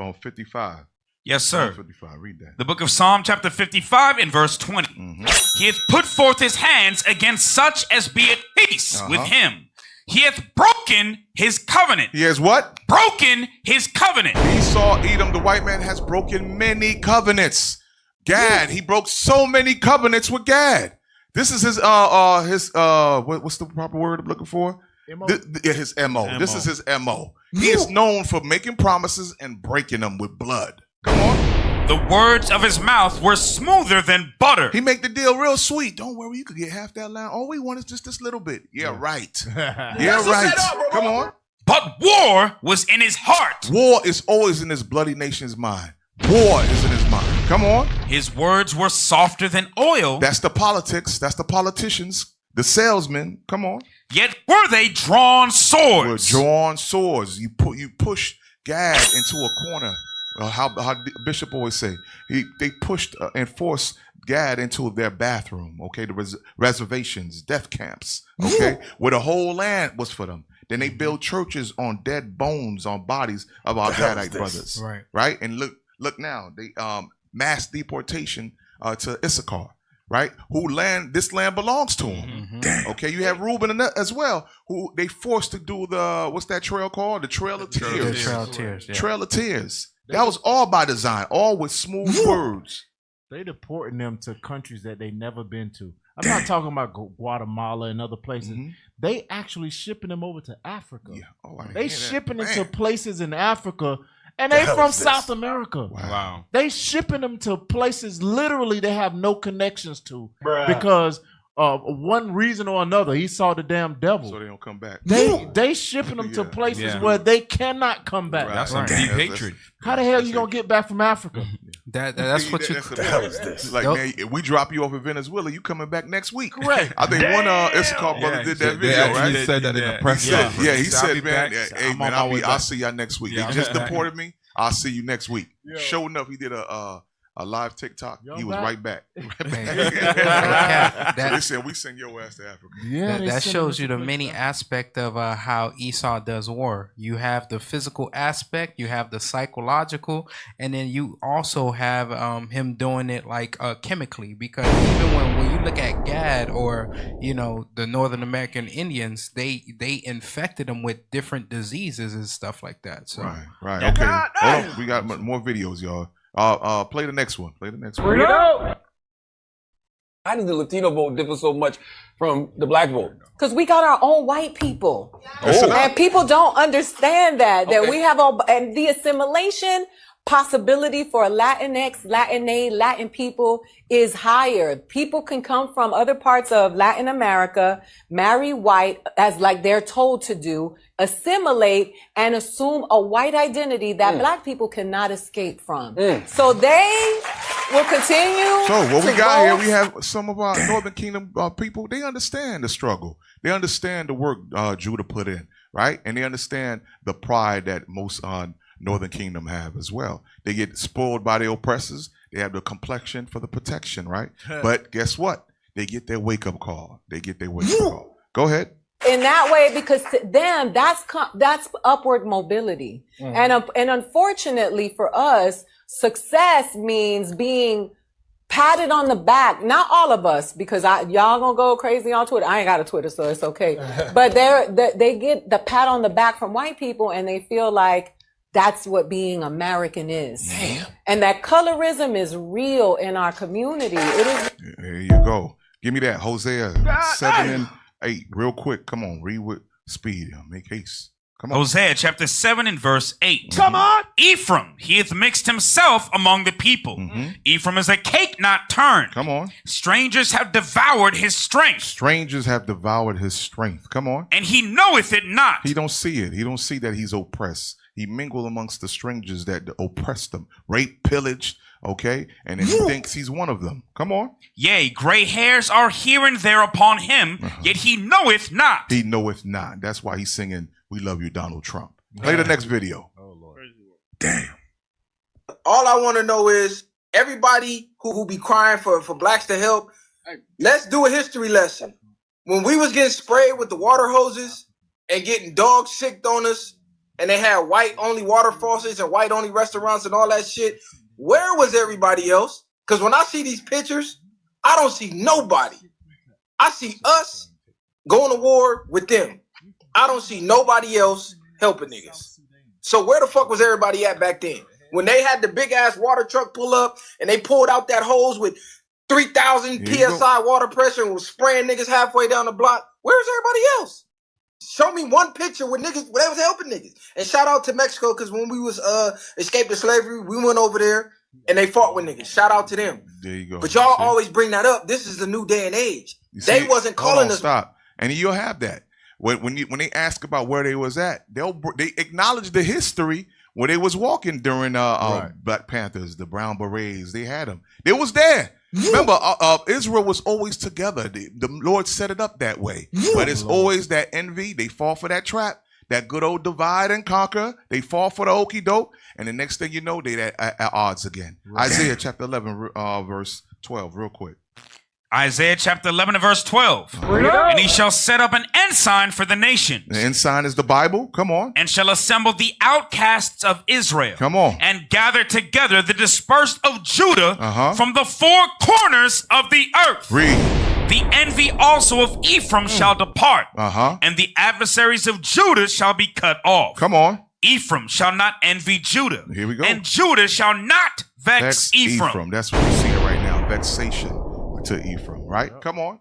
On 55. Yes, sir. 55. Read that. The book of Psalm chapter 55 in verse 20. He hath put forth his hands against such as be at peace with him. He hath broken his covenant. He has what? Broken his covenant. Esau, Edom, the white man, has broken many covenants. Gad, he broke so many covenants with Gad. This is his what's the proper word I'm looking for? His MO. This is his MO. He is known for making promises and breaking them with blood. Come on. The words of his mouth were smoother than butter. He make the deal real sweet. Don't worry, you could get half that line. All we want is just this little bit. Yeah, right. Yeah, right. Come on. But war was in his heart. War is always in this bloody nation's mind. War is in his mind. Come on. His words were softer than oil. That's the politics. That's the politicians. The salesmen. Come on. Yet were they drawn swords. Were drawn swords. You push Gad into a corner. How Bishop always say, they pushed and forced Gad into their bathroom, okay, the reservations, death camps, okay, where the whole land was for them. Then they built churches on dead bones, on bodies of our Gadite brothers, right? And look now, they mass deportation to Issachar, right? This land belongs to them. Okay, you have Reuben as well, who they forced to do what's that trail called? The Trail of Tears. Trail of Tears. Yeah. Trail of Tears. That was all by design, all with smooth words. They deporting them to countries that they never been to. I'm not talking about Guatemala and other places. They actually shipping them over to Africa. Yeah. They shipping them to places in Africa, and they from South America. Wow. They shipping them to places literally they have no connections to because one reason or another, he saw the damn devil. So they don't come back. They shipping them to places where they cannot come back. That's some deep hatred. How the hell you gonna get back from Africa? That's what you. What the hell is this? Like, man, if we drop you off in Venezuela, you coming back next week. Correct. I think one Issachar brother did that video, right? He said that in the press. He said, man, hey, man, I'll see y'all next week. They just deported me. I'll see you next week. Sure enough, he did a live TikTok. He was right back. So they said, we send your ass to Africa. Yeah, that shows you the many aspect of how Esau does war. You have the physical aspect, you have the psychological, and then you also have him doing it like chemically. Because even when you look at Gad or the Northern American Indians, they infected them with different diseases and stuff like that. So right. Okay, hold on. We got more videos, y'all. Play the next one. Bring it up. How does the Latino vote differ so much from the black vote? Because we got our own white people. Oh. And people don't understand that we have and the assimilation possibility for Latinx, Latina, Latin people is higher. People can come from other parts of Latin America, marry white as like they're told to do, assimilate and assume a white identity that black people cannot escape from. So they will continue. So what we got here, we have some of our Northern Kingdom people. They understand the struggle. They understand the work Judah put in, right? And they understand the pride that most Northern Kingdom have as well. They get spoiled by their oppressors. They have the complexion for the protection, right? But guess what? They get their wake-up call. Go ahead. In that way, because to them, that's upward mobility. And unfortunately for us, success means being patted on the back. Not all of us, because y'all gonna go crazy on Twitter. I ain't got a Twitter, so it's okay. But they get the pat on the back from white people, and they feel like that's what being American is. Damn. And that colorism is real in our community. It is. There you go. Give me that. Hosea 7 and 8. Real quick. Come on. Read with speed. Make haste. Come on. Hosea chapter 7 and verse 8. Come on. Ephraim, he hath mixed himself among the people. Ephraim is a cake not turned. Come on. Strangers have devoured his strength. Strangers have devoured his strength. Come on. And he knoweth it not. He don't see it. He don't see that he's oppressed. He mingled amongst the strangers that oppressed him, raped, pillaged, okay? And then he thinks he's one of them. Come on. Yea, gray hairs are here and there upon him, yet he knoweth not. He knoweth not. That's why he's singing, "We love you, Donald Trump." Play the next video. Oh, Lord. Damn. All I want to know is everybody who be crying for blacks to help, let's do a history lesson. When we was getting sprayed with the water hoses and getting dog sick on us, and they had white only water faucets and white only restaurants and all that shit, where was everybody else? Because when I see these pictures, I don't see nobody. I see us going to war with them. I don't see nobody else helping niggas. So where the fuck was everybody at back then? When they had the big ass water truck pull up and they pulled out that hose with 3,000 PSI water pressure and was spraying niggas halfway down the block, where's everybody else? Show me one picture where niggas, where they was helping niggas. And shout out to Mexico, because when we was escaping slavery, we went over there and they fought with niggas. Shout out to them. There you go. But y'all always bring that up. This is the new day and age. They wasn't calling us. Stop. And you'll have that. When they ask about where they was at, they acknowledge the history where they was walking during Black Panthers, the Brown Berets. They had them. They was there. Remember, Israel was always together. The Lord set it up that way. But it's always that envy. They fall for that trap. That good old divide and conquer. They fall for the okie doke. And the next thing you know, they at odds again. Isaiah chapter 11, verse 12, real quick. Isaiah chapter 11 and verse 12. And he shall set up an ensign for the nations. The ensign is the Bible. Come on. And shall assemble the outcasts of Israel. Come on. And gather together the dispersed of Judah from the four corners of the earth. Read. The envy also of Ephraim shall depart. And the adversaries of Judah shall be cut off. Come on. Ephraim shall not envy Judah. Here we go. And Judah shall not vex Ephraim. That's what we see right now. Vexation to Ephraim, right? Come on.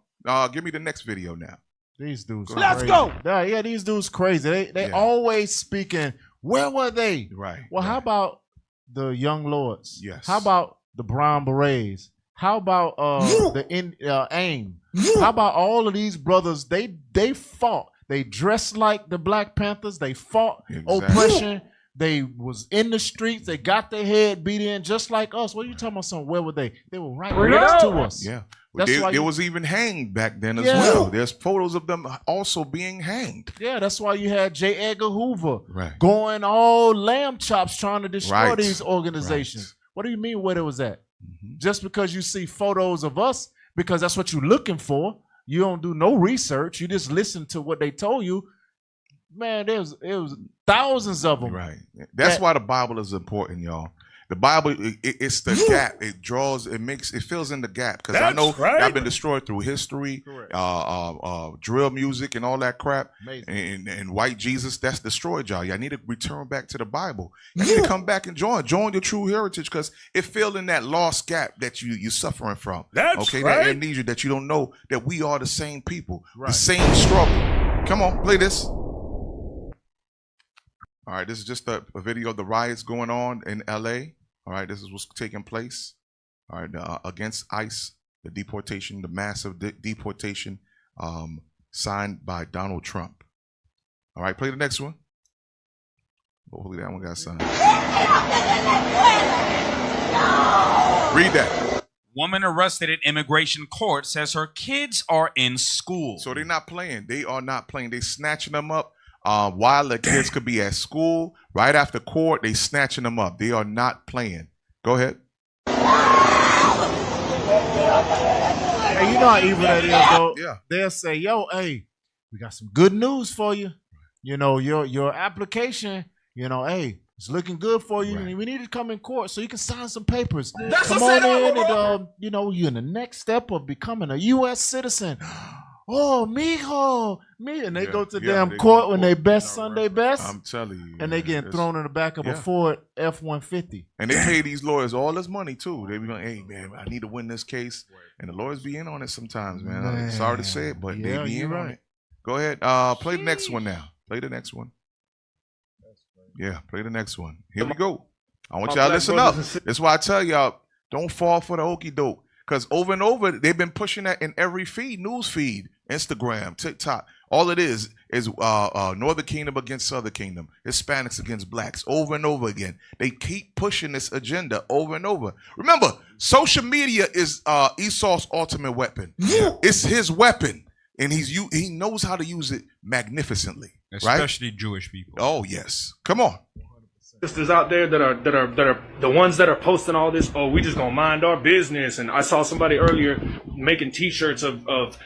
Give me the next video now. These dudes. Let's go. Yeah, these dudes crazy. They always speaking. Where were they? Right. Well, how about the Young Lords? Yes. How about the Brown Berets? How about the AIM? How about all of these brothers? They fought. They dressed like the Black Panthers. They fought oppression. They was in the streets. They got their head beat in just like us. What are you talking about? Son? Where were they? They were right next to us. Yeah. That's why they was even hanged back then as well. There's photos of them also being hanged. Yeah, that's why you had J. Edgar Hoover going all lamb chops trying to destroy these organizations. What do you mean where they was at? Just because you see photos of us, because that's what you're looking for. You don't do no research. You just listen to what they told you. Man, it was thousands of them. Right. That's why the Bible is important, y'all. The Bible, it's the gap. It draws, it fills in the gap. Because I know I've been destroyed through history, drill music and all that crap. And white Jesus, that's destroyed y'all. Y'all need to return back to the Bible. You need to come back and join your true heritage, because it filled in that lost gap that you're suffering from. That amnesia that you don't know that we are the same people, the same struggle. Come on, play this. All right, this is just a video of the riots going on in LA. All right, this is what's taking place. All right, against ICE, the deportation, the massive deportation signed by Donald Trump. All right, play the next one. Hopefully that one got signed. Read that. Woman arrested at immigration court says her kids are in school. So they're not playing. They are not playing. They snatching them up. While the kids could be at school, right after court, they snatching them up. They are not playing. Go ahead. Hey, you know how evil that is, though? Yeah. They'll say, yo, hey, we got some good news for you. You know, your application, you know, hey, it's looking good for you. And we need to come in court so you can sign some papers. Come on in and, you know, you're in the next step of becoming a U.S. citizen. Oh, mijo, me, and they go to damn court when they best Sunday best. I'm telling you, and they get thrown in the back of a Ford F-150. And they pay these lawyers all this money too. They be going, hey man, I need to win this case, and the lawyers be in on it sometimes, man. I'm sorry to say it, but they be in on it. Go ahead, play the next one now. Play the next one. Yeah, play the next one. Here we go. I want y'all to listen up. That's why I tell y'all, don't fall for the okie doke. Because over and over, they've been pushing that in every feed, news feed, Instagram, TikTok. All it is Northern Kingdom against Southern Kingdom, Hispanics against blacks, over and over again. They keep pushing this agenda over and over. Remember, social media is Esau's ultimate weapon. It's his weapon, and he knows how to use it magnificently. Especially right? Jewish people. Oh yes, come on. Sisters out there that are the ones that are posting all this. Oh, we just gonna mind our business. And I saw somebody earlier making T-shirts of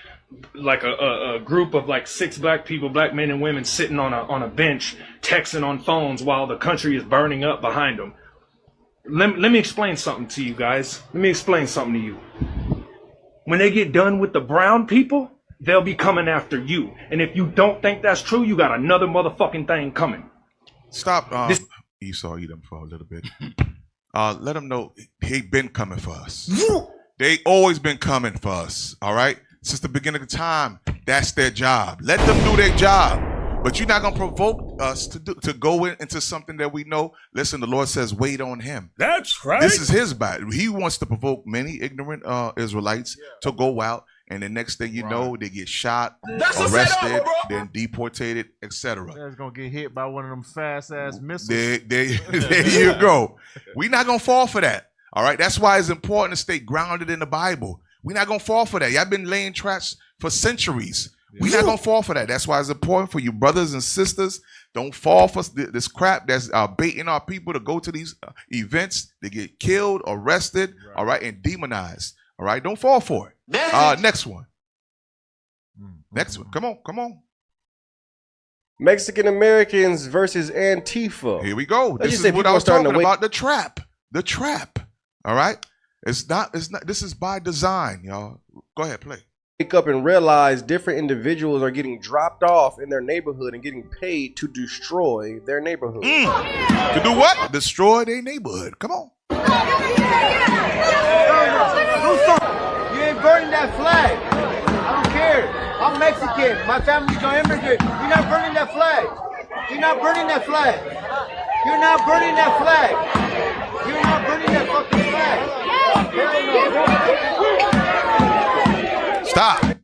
like a group of like 6 black people, black men and women, sitting on a bench texting on phones while the country is burning up behind them. Let me explain something to you guys. Let me explain something to you. When they get done with the brown people, they'll be coming after you. And if you don't think that's true, you got another motherfucking thing coming. Stop. Esau eat them for a little bit. Let them know he been coming for us. They always been coming for us. All right. Since the beginning of time, that's their job. Let them do their job. But you're not gonna provoke us to go into something that we know. Listen, the Lord says, wait on Him. That's right. This is His battle. He wants to provoke many ignorant Israelites to go out, and the next thing you know, they get shot, arrested, then deported, etc. They're gonna get hit by one of them fast ass missiles. There you go. We're not gonna fall for that. All right. That's why it's important to stay grounded in the Bible. We're not gonna fall for that. Y'all been laying traps for centuries. We're not gonna fall for that. That's why it's important for you brothers and sisters. Don't fall for this crap that's baiting our people to go to these events. They get killed, arrested, all right, and demonized. All right, don't fall for it. Next one. Next one. Come on. Mexican Americans versus Antifa. Here we go. This is what I was talking about. The trap. The trap. All right. It's not. This is by design, y'all. Go ahead, play. Wake up and realize different individuals are getting dropped off in their neyborhood and getting paid to destroy their neighborhood. To do what? Destroy their neighborhood. Come on. You ain't burning that flag. I don't care. I'm Mexican. My family's an immigrant. You're not burning that flag. You're not burning that flag. You're not burning that flag. You're not burning that fucking flag. Stop.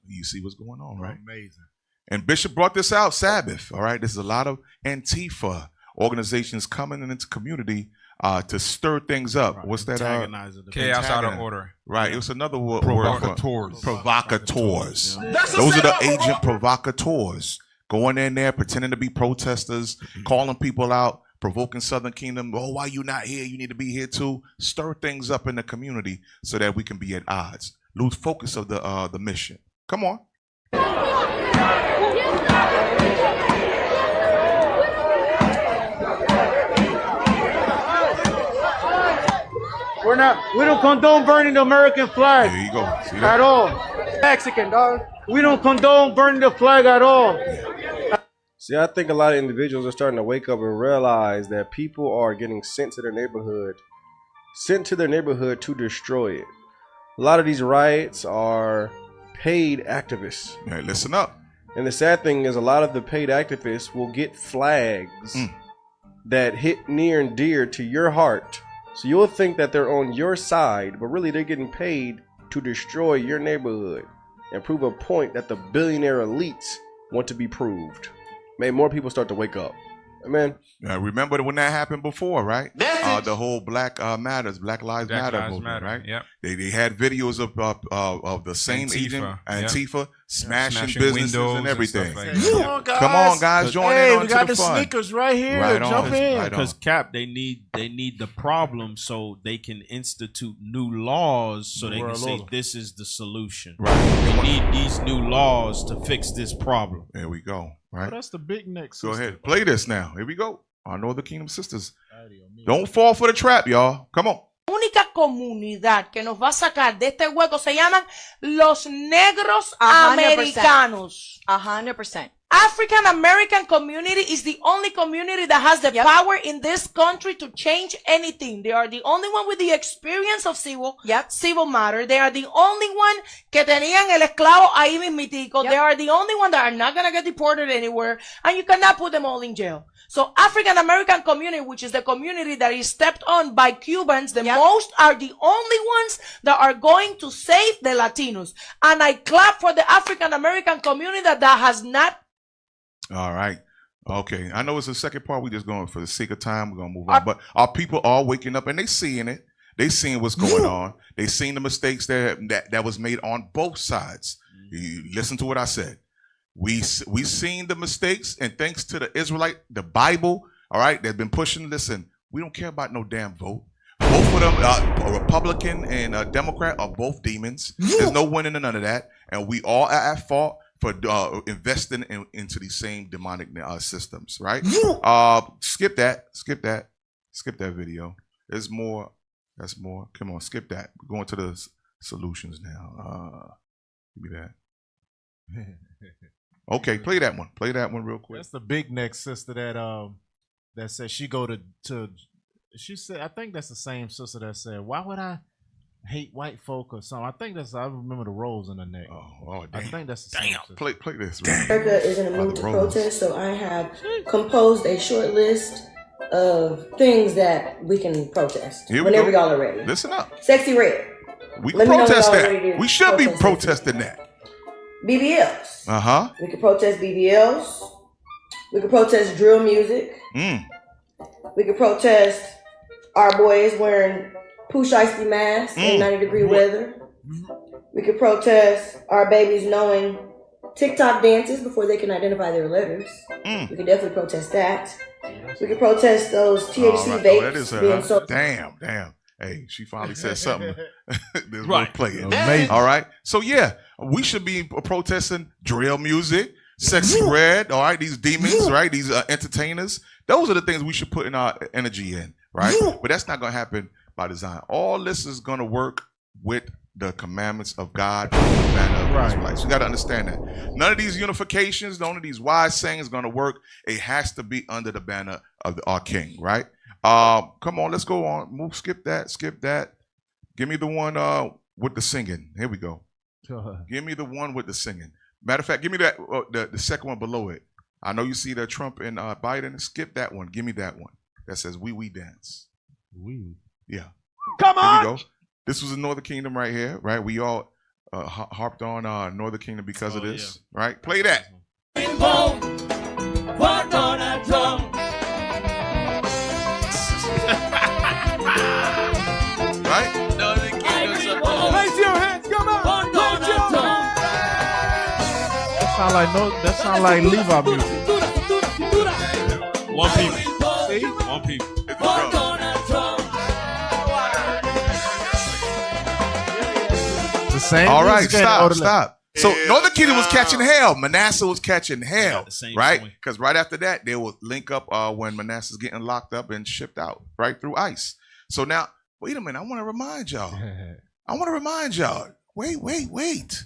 You see what's going on, right? Amazing. And Bishop brought this out, Sabbath. All right. There's a lot of Antifa organizations coming into community to stir things up. Right. What's that? Chaos out of order. Right. It was another word. Provocateurs. Provocateurs. Those are the agent provocateurs going in there, pretending to be protesters, calling people out, provoking Southern Kingdom. Oh, why you not here? You need to be here too. Stir things up in the community so that we can be at odds. Lose focus of the mission. Come on. We don't condone burning the American flag. There you go. At all. Mexican, dog. We don't condone burning the flag at all. See, I think a lot of individuals are starting to wake up and realize that people are getting sent to their neighborhood to destroy it. A lot of these riots are paid activists. Hey, listen up. And the sad thing is a lot of the paid activists will get flags that hit near and dear to your heart. So you'll think that they're on your side, but really they're getting paid to destroy your neighborhood and prove a point that the billionaire elites want to be proved. May more people start to wake up. Amen. Remember when that happened before, right? The whole Black Lives Matter movement, right? Yep. They had videos of the same Antifa smashing businesses and everything. Come on, guys, join in on we got the the fun. sneakers right here. Jump in. Because Cap, they need the problem so they can institute new laws so they can say this is the solution. Right. We need these new laws to fix this problem. There we go. Right. Oh, that's the big neck Go system. ahead, play this now. Here we go. Our Northern Kingdom sisters. Don't fall for the trap, y'all. Come on. La única comunidad que nos va a sacar de este hueco se llaman los negros 100%. americanos. 100%. African American community is the only community that has the power in this country to change anything. They are the only one with the experience of civil matter. They are the only one que tenían el esclavo ahí mismitico. They are the only one that are not going to get deported anywhere, and you cannot put them all in jail. So African American community, which is the community that is stepped on by Cubans, the most are the only ones that are going to save the Latinos. And I clap for the African American community that has not. All right. Okay. I know it's the second part. We just going for the sake of time. We're going to move on. But our people are waking up and they seeing it. They seeing what's going on. They seen the mistakes that was made on both sides. You listen to what I said. We seen the mistakes, and thanks to the Israelite, the Bible, all right, they've been pushing. Listen, we don't care about no damn vote. Both of them, a Republican and a Democrat, are both demons. There's no winning in none of that, and we all are at fault for investing into these same demonic systems, right? Skip that video. There's more. That's more. Come on, skip that. We're going to the solutions now. Give me that. Okay, play that one. Play that one real quick. That's the big neck sister that said she go to. She said, I think that's the same sister that said, "Why would I hate white folk or something?" I think that's. I remember the rose in the neck. Oh, damn. I think that's the same. Play this. America is in a mood to protest, so I have composed a short list of things that we can protest whenever y'all are ready. Listen up. Sexy Red. We can protest that. We should be protesting that. BBLs. Uh-huh. We can protest BBLs. We can protest drill music. We can protest our boys wearing poo shiesty masks in 90-degree weather. We can protest our babies knowing TikTok dances before they can identify their letters. We can definitely protest that. We can protest those THC vapes being so. Damn. Hey, she finally said something. This right. Playing. Amazing. All right. So yeah, we should be protesting drill music, Sexy Red. All right, these demons, right? These entertainers. Those are the things we should put in our energy in, right? But that's not going to happen by design. All this is going to work with the commandments of God, the banner of Israelites. You got to understand that. None of these unifications, none of these wise sayings is going to work. It has to be under the banner of our King, right? Come on, let's go on. Skip that. Give me the one with the singing. Here we go. Give me the one with the singing. Matter of fact, give me that the second one below it. I know you see that Trump and Biden. Skip that one. Give me that one that says "We dance." Yeah. Come on. Here we go. This was in Northern Kingdom right here, right? We all harped on Northern Kingdom because of this, right? Play that. Right? Raise your hands, come on! Raise your hands! That sound like Levi music. One people. See? One people. The same. All right, stop. So Northern Kingdom was catching hell. Manasseh was catching hell, right? Because right after that, they would link up when Manasseh's getting locked up and shipped out, right, through ICE. So now, wait a minute. I want to remind y'all. Wait.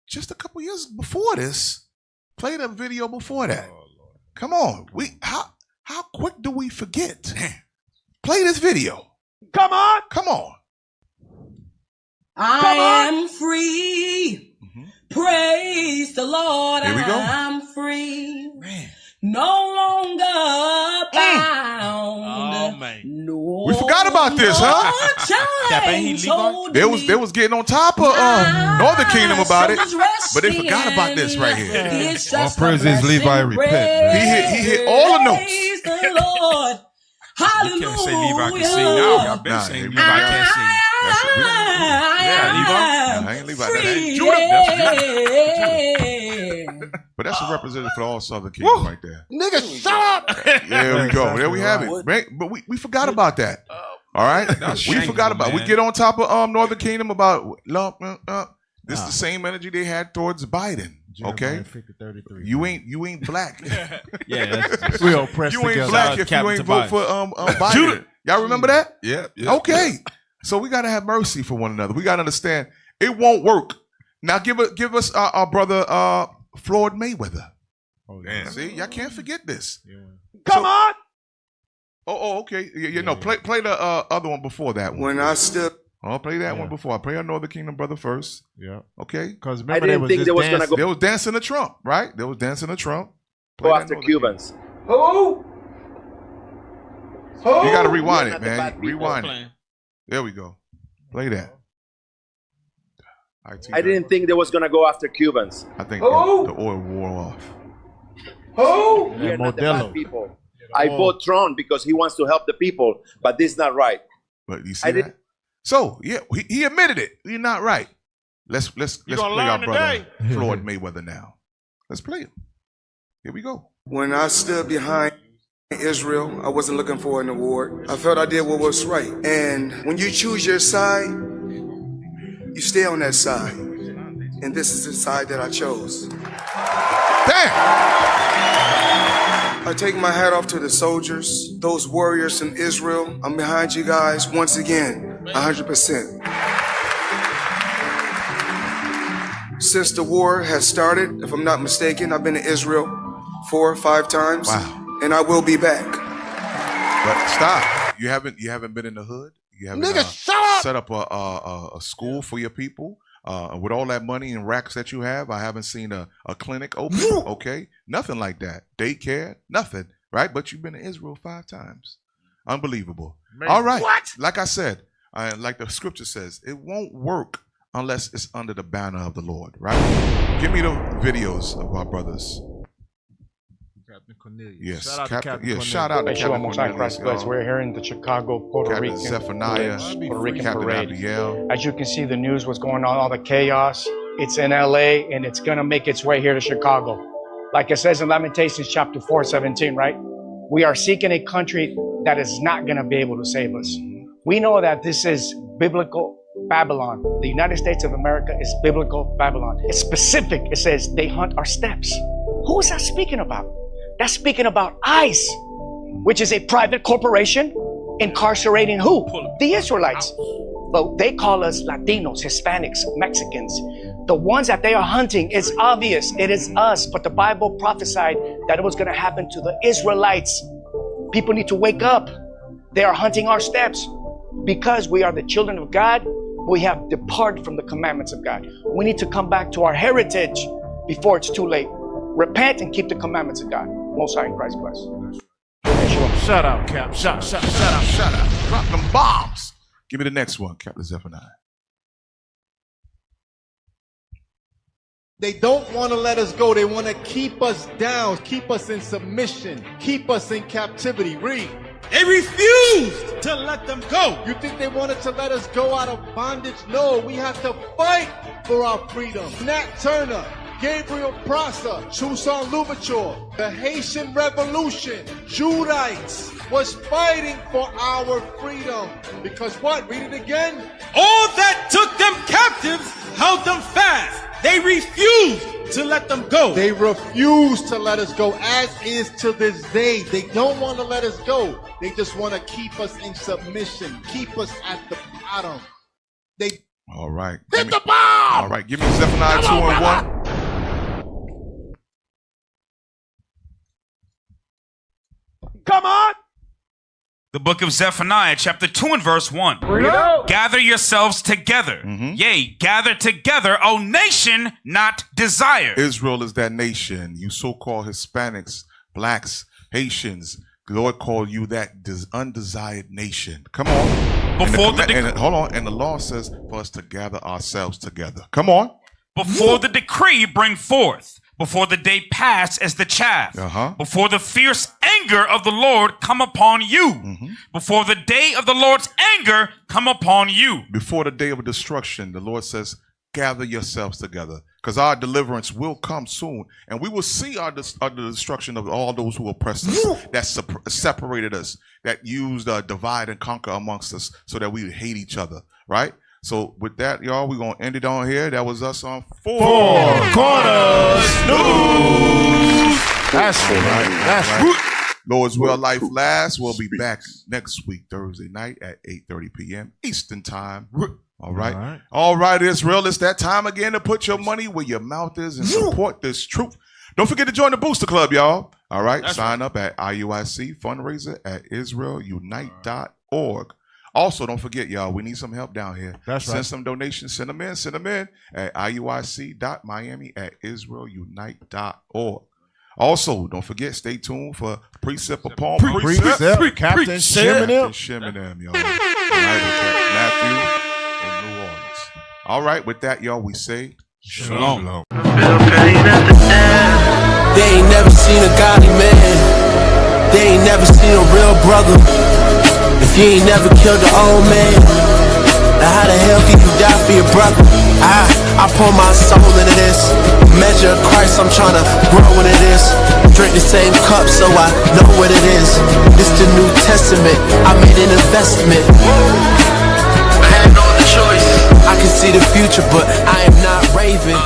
Just a couple years before this, play the video before that. Come on. How quick do we forget? Play this video. Come on. I am free. Praise the Lord. Here we go. I'm free. No longer bound. Oh, man. No, We forgot about this, huh? They was getting on top of Northern Kingdom about it, but they forgot about this right here. All praises Levi repent. He hit all the notes. Praise the Lord. Hallelujah. You can't say Levi can sing now. Y'all been saying Levi can't sing. I ain't Levi. That ain't Judah. But that's a representative for all Southern Kingdom right there. Nigga, shut up! There we go. There we have it. Right? But we forgot about that. All right? We forgot about it. We get on top of Northern Kingdom about this is the same energy they had towards Biden. Okay? You ain't black. We all pressed You ain't together. black if you ain't vote for Biden. Y'all remember that? Yeah. Okay. So we got to have mercy for one another. We got to understand it won't work. Now give us our brother Floyd Mayweather. And see, y'all can't forget this. Come on. Oh, okay. Play the other one before that one. When I stood. Oh, play that one before. I play our Northern Kingdom brother first. Yeah. Okay. Because I didn't think there was going to go. They was dancing to Trump, right? They was dancing to Trump. Go after Cubans. Who? You got to rewind it, man. Rewind it. There we go. Play that. I didn't think they was going to go after Cubans. I think the oil wore off. Who? We are not the bad people. I vote Trump because he wants to help the people, but this is not right. But you see that? So, yeah, he admitted it. You're not right. Let's play our brother Floyd Mayweather now. Let's play him. Here we go. When I stood behind Israel, I wasn't looking for an award. I felt I did what was right. And when you choose your side, you stay on that side. And this is the side that I chose. Damn! I take my hat off to the soldiers, those warriors in Israel. I'm behind you guys once again, 100%. Since the war has started, if I'm not mistaken, I've been to Israel 4 or 5 times. Wow. And I will be back. But stop. You haven't been in the hood? You haven't set up a school for your people? With all that money and racks that you have, I haven't seen a clinic open, okay? Nothing like that. Daycare, nothing, right? But you've been to Israel 5 times. Unbelievable. Man. All right. What? Like I said, like the scripture says, it won't work unless it's under the banner of the Lord, right? Give me the videos of our brothers. Captain Cornelius. Yes, shout out to Captain Cornelius. Shout out to Captain Cornelius. We're here in the Chicago, Puerto Rican, Zephaniah, Puerto Rican Captain parade. Abiel. As you can see, the news, what's going on, all the chaos. It's in LA, and it's going to make its way here to Chicago. Like it says in Lamentations chapter 4:17, right? We are seeking a country that is not going to be able to save us. We know that this is biblical Babylon. The United States of America is biblical Babylon. It's specific. It says they hunt our steps. Who is that speaking about? That's speaking about ICE, which is a private corporation incarcerating who? The Israelites. But they call us Latinos, Hispanics, Mexicans. The ones that they are hunting, it's obvious. It is us. But the Bible prophesied that it was going to happen to the Israelites. People need to wake up. They are hunting our steps. Because we are the children of God, we have departed from the commandments of God. We need to come back to our heritage before it's too late. Repent and keep the commandments of God. Most High in Christ bless. Shut out, Cap. Shut out. Drop them bombs. Give me the next one, Captain Zephaniah. They don't want to let us go. They want to keep us down, keep us in submission, keep us in captivity. Read. They refused to let them go. You think they wanted to let us go out of bondage? No, we have to fight for our freedom. Nat Turner, Gabriel Prosser, Toussaint Louverture, the Haitian Revolution, Judites was fighting for our freedom. Because what? Read it again. All that took them captives held them fast. They refused to let them go. They refuse to let us go, as is to this day. They don't want to let us go. They just want to keep us in submission, keep us at the bottom. They all right. Hit the bomb! All right, give me Zephaniah 2 and 1. Come on. The book of Zephaniah, chapter 2 and verse 1. Gather yourselves together. Yea, gather together, O nation not desired. Israel is that nation. You so-called Hispanics, blacks, Haitians, the Lord called you that undesired nation. Come on. Hold on. And the law says for us to gather ourselves together. Come on. Before the decree bring forth, before the day pass as the chaff, before the fierce anger of the Lord come upon you, before the day of the Lord's anger come upon you. Before the day of destruction, the Lord says, gather yourselves together, because our deliverance will come soon, and we will see the destruction of all those who oppressed us, that separated us, that used divide and conquer amongst us so that we would hate each other, right? So with that, y'all, we're going to end it on here. That was us on Four Corners News. That's right. That's right. Lord's Will Life Last. We'll be back next week, Thursday night at 8:30 p.m. Eastern Time. All right. All right, Israel. It's that time again to put your money where your mouth is and support this truth. Don't forget to join the Booster Club, y'all. All right. Sign up at IUIC fundraiser at IsraelUnite.org. Also, don't forget, y'all, we need some help down here. Send some donations. Send them in at IUIC.Miami@IsraelUnite.org. Also, don't forget, stay tuned for Precept upon Precept. Captain Shiminem, y'all. Right, Matthew in New Orleans. All right, with that, y'all, we say Shalom. They ain't never seen a godly man. They ain't never seen a real brother. If you ain't never killed the old man, now how the hell can you die for your brother? I pour my soul into this. Measure of Christ, I'm trying to grow into this. Drink the same cup so I know what it is. It's the New Testament, I made an investment. I had no other choice. I can see the future, but I am not raving.